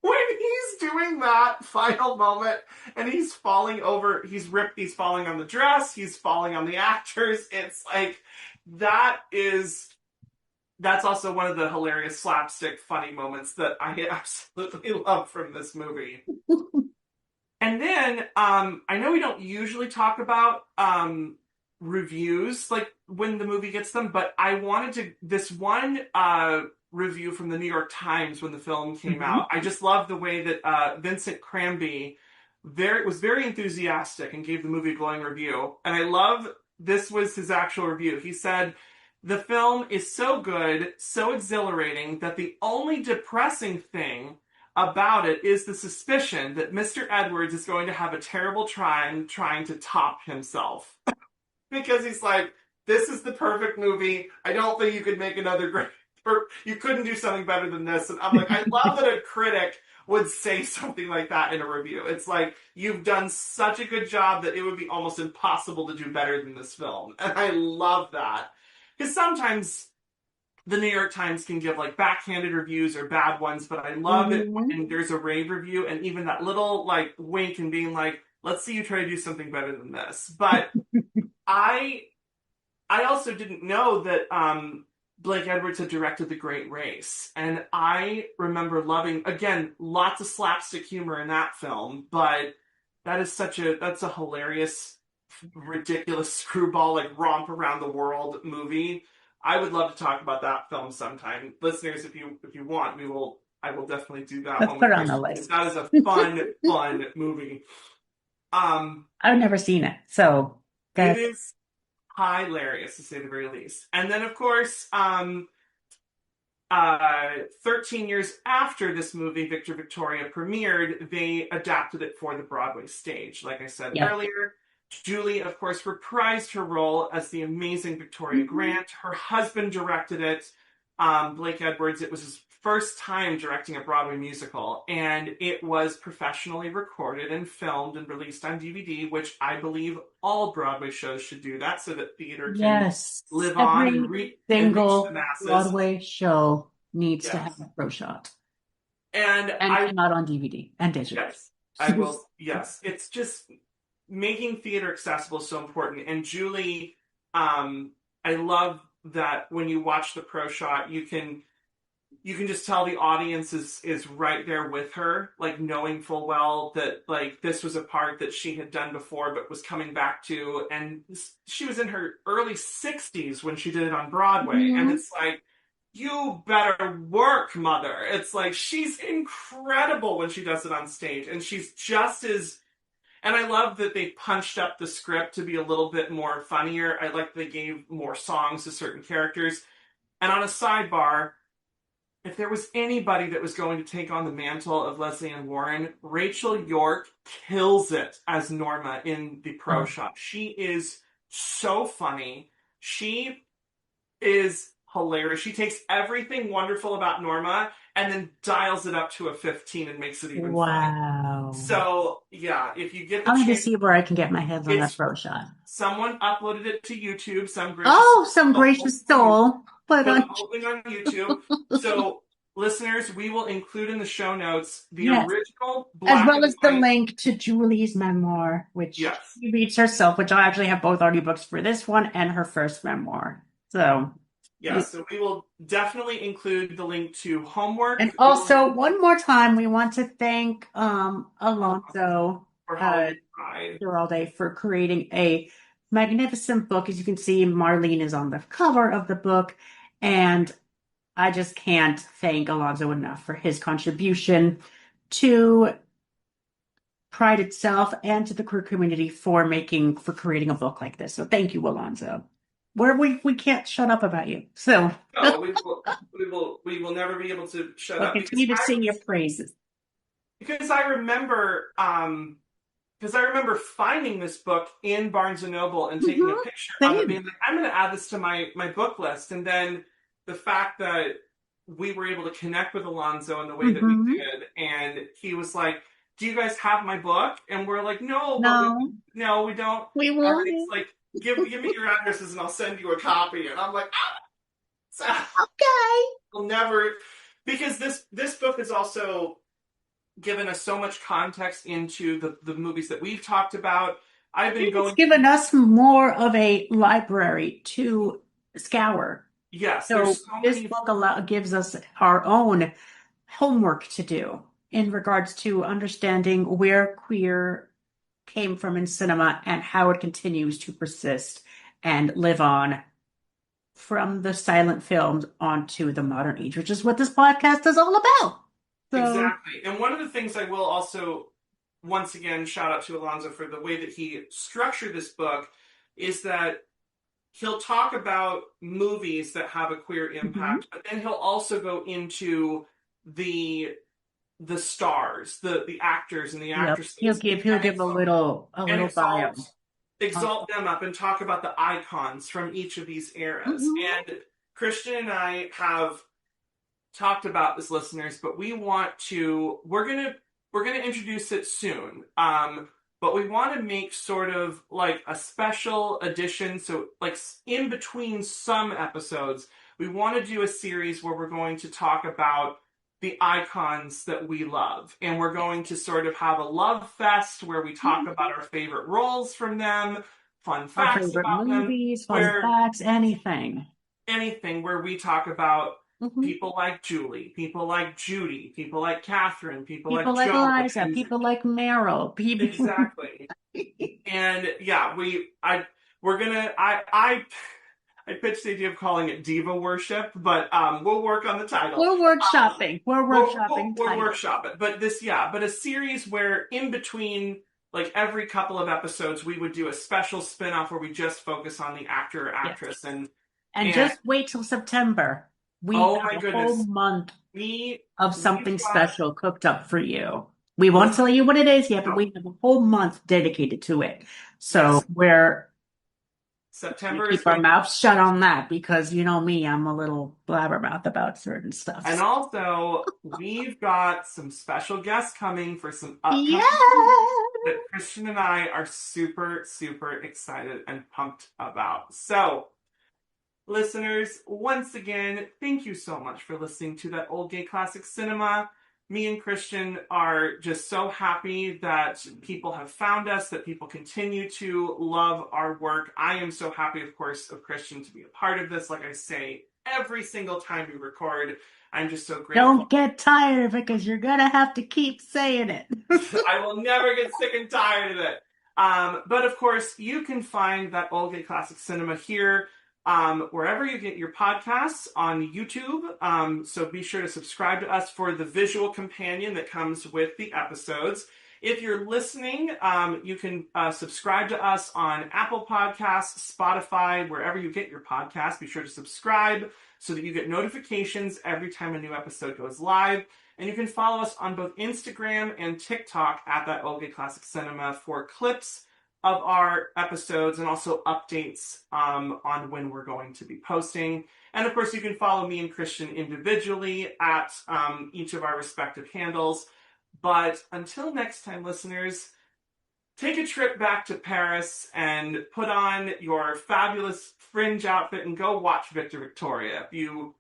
When he's doing that final moment and he's falling over, he's falling on the dress, he's falling on the actors. It's like, that's also one of the hilarious slapstick funny moments that I absolutely love from this movie. And then, I know we don't usually talk about reviews, like when the movie gets them, but I wanted to, this one review from the New York Times when the film came out. I just love the way that Vincent Cranby was very enthusiastic and gave the movie a glowing review. And I love, this was his actual review. He said, "The film is so good, so exhilarating, that the only depressing thing about it is the suspicion that Mr. Edwards is going to have a terrible time trying to top himself." Because he's like, this is the perfect movie. I don't think you could make another great, or you couldn't do something better than this. And I'm like, I love that a critic would say something like that in a review. It's like, you've done such a good job that it would be almost impossible to do better than this film. And I love that. Because sometimes the New York Times can give like backhanded reviews or bad ones, but I love it when there's a rave review and even that little like wink and being like, let's see you try to do something better than this. But I also didn't know that Blake Edwards had directed The Great Race. And I remember loving, again, lots of slapstick humor in that film, but that's a hilarious, ridiculous screwball, like romp around the world movie. I would love to talk about that film sometime. Listeners, if you want, I will definitely do that. Let's put it on the list. That is a fun movie. I've never seen it, so it is hilarious to say the very least. And then, of course, 13 years after this movie, Victor Victoria premiered, they adapted it for the Broadway stage. Like I said earlier, Julie, of course, reprised her role as the amazing Victoria Grant. Her husband directed it. Blake Edwards. It was his first time directing a Broadway musical, and it was professionally recorded and filmed and released on DVD, which I believe all Broadway shows should do that so that theater can Yes. live on and Every reach single the masses. Broadway show needs to Yes. have a pro shot. And And not on DVD and digital. Yes, I will. Yes, it's just making theater accessible is so important. And Julie, I love that when you watch the pro shot, you can just tell the audience is right there with her, like knowing full well that like this was a part that she had done before but was coming back to, and she was in her early 60s when she did it on Broadway, and it's like, you better work, mother. It's like she's incredible when she does it on stage, and she's just as. And I love that they punched up the script to be a little bit more funnier. I like that they gave more songs to certain characters. And on a sidebar, if there was anybody that was going to take on the mantle of Leslie Ann Warren, Rachel York kills it as Norma in the pro shot. She is so funny. She is hilarious. She takes everything wonderful about Norma and then dials it up to a 15 and makes it even Wow. funny. So, yeah, if you get the I need to chance, see where I can get my hands on that pro shot. someone uploaded it to YouTube. Some gracious soul. But opening on YouTube. So, listeners, we will include in the show notes the original black as well as the and white. link to Julie's memoir, which Yes. she reads herself, which I actually have both audiobooks for this one and her first memoir. So So we will definitely include the link to Homework. And also, one more time, we want to thank Alonso here all day for creating a magnificent book. As you can see, Marlene is on the cover of the book, and I just can't thank Alonso enough for his contribution to Pride itself and to the queer community for creating a book like this. So thank you, Alonso. We can't shut up about you. So no, we will never be able to shut up. Continue to sing your praises. Because I remember finding this book in Barnes and Noble and taking a picture of it, being like, I'm going to add this to my book list. And then the fact that we were able to connect with Alonso in the way that we did, and he was like, "Do you guys have my book?" And we're like, "No, we don't." We won't. It's like, give me your addresses and I'll send you a copy. And I'm like, okay. We'll never, because this book has also given us so much context into the movies that we've talked about. It's given us more of a library to scour. Yes. So this book gives us our own homework to do in regards to understanding where queer came from in cinema and how it continues to persist and live on from the silent films onto the modern age, which is what this podcast is all about. So, exactly. And one of the things I will also, once again, shout out to Alonso for the way that he structured this book is that he'll talk about movies that have a queer impact, but then he'll also go into the stars, the actors and the actresses. He'll give a little bio. Exalt them up and talk about the icons from each of these eras. And Christian and I have talked about this, listeners, but we're gonna introduce it soon. But we want to make sort of like a special edition. So like in between some episodes, we want to do a series where we're going to talk about the icons that we love. And we're going to sort of have a love fest where we talk about our favorite roles from them, fun facts favorite about movies, them. fun facts, anything. Anything where we talk about people like Julie, people like Judy, people like Catherine, people like Joe, Liza, people like Meryl. Exactly. And yeah, I pitched the idea of calling it Diva Worship, but we'll work on the title. We're workshopping. We'll workshop it. But a series where in between, like every couple of episodes, we would do a special spin-off where we just focus on the actor or actress. Yes. And just wait till September. We have a whole month of something special cooked up for you. We won't tell you what it is yet, but we have a whole month dedicated to it. So September keep is our going mouths shut on that because you know me, I'm a little blabbermouth about certain stuff. And also, we've got some special guests coming for some upcoming Yeah. that Christian and I are super, super excited and pumped about. So, listeners, once again, thank you so much for listening to that Old Gay Classic Cinema. Me and Christian are just so happy that people have found us, that people continue to love our work. I am so happy, of course, of Christian to be a part of this. Like I say, every single time we record, I'm just so grateful. Don't get tired of it because you're going to have to keep saying it. I will never get sick and tired of it. But of course, you can find that Old Gay Classic Cinema here wherever you get your podcasts on YouTube. So be sure to subscribe to us for the visual companion that comes with the episodes. If you're listening, you can subscribe to us on Apple Podcasts, Spotify, wherever you get your podcasts. Be sure to subscribe so that you get notifications every time a new episode goes live. And you can follow us on both Instagram and TikTok at that Old Gay Classic Cinema for clips of our episodes and also updates on when we're going to be posting. And of course, you can follow me and Christian individually at each of our respective handles. But until next time, listeners, take a trip back to Paris and put on your fabulous fringe outfit and go watch Victor Victoria. If you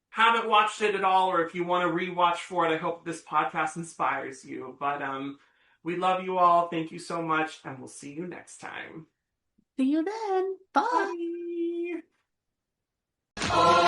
haven't watched it at all, or if you want to rewatch for it, I hope this podcast inspires you. But we love you all. Thank you so much, and we'll see you next time. See you then. Bye. Bye.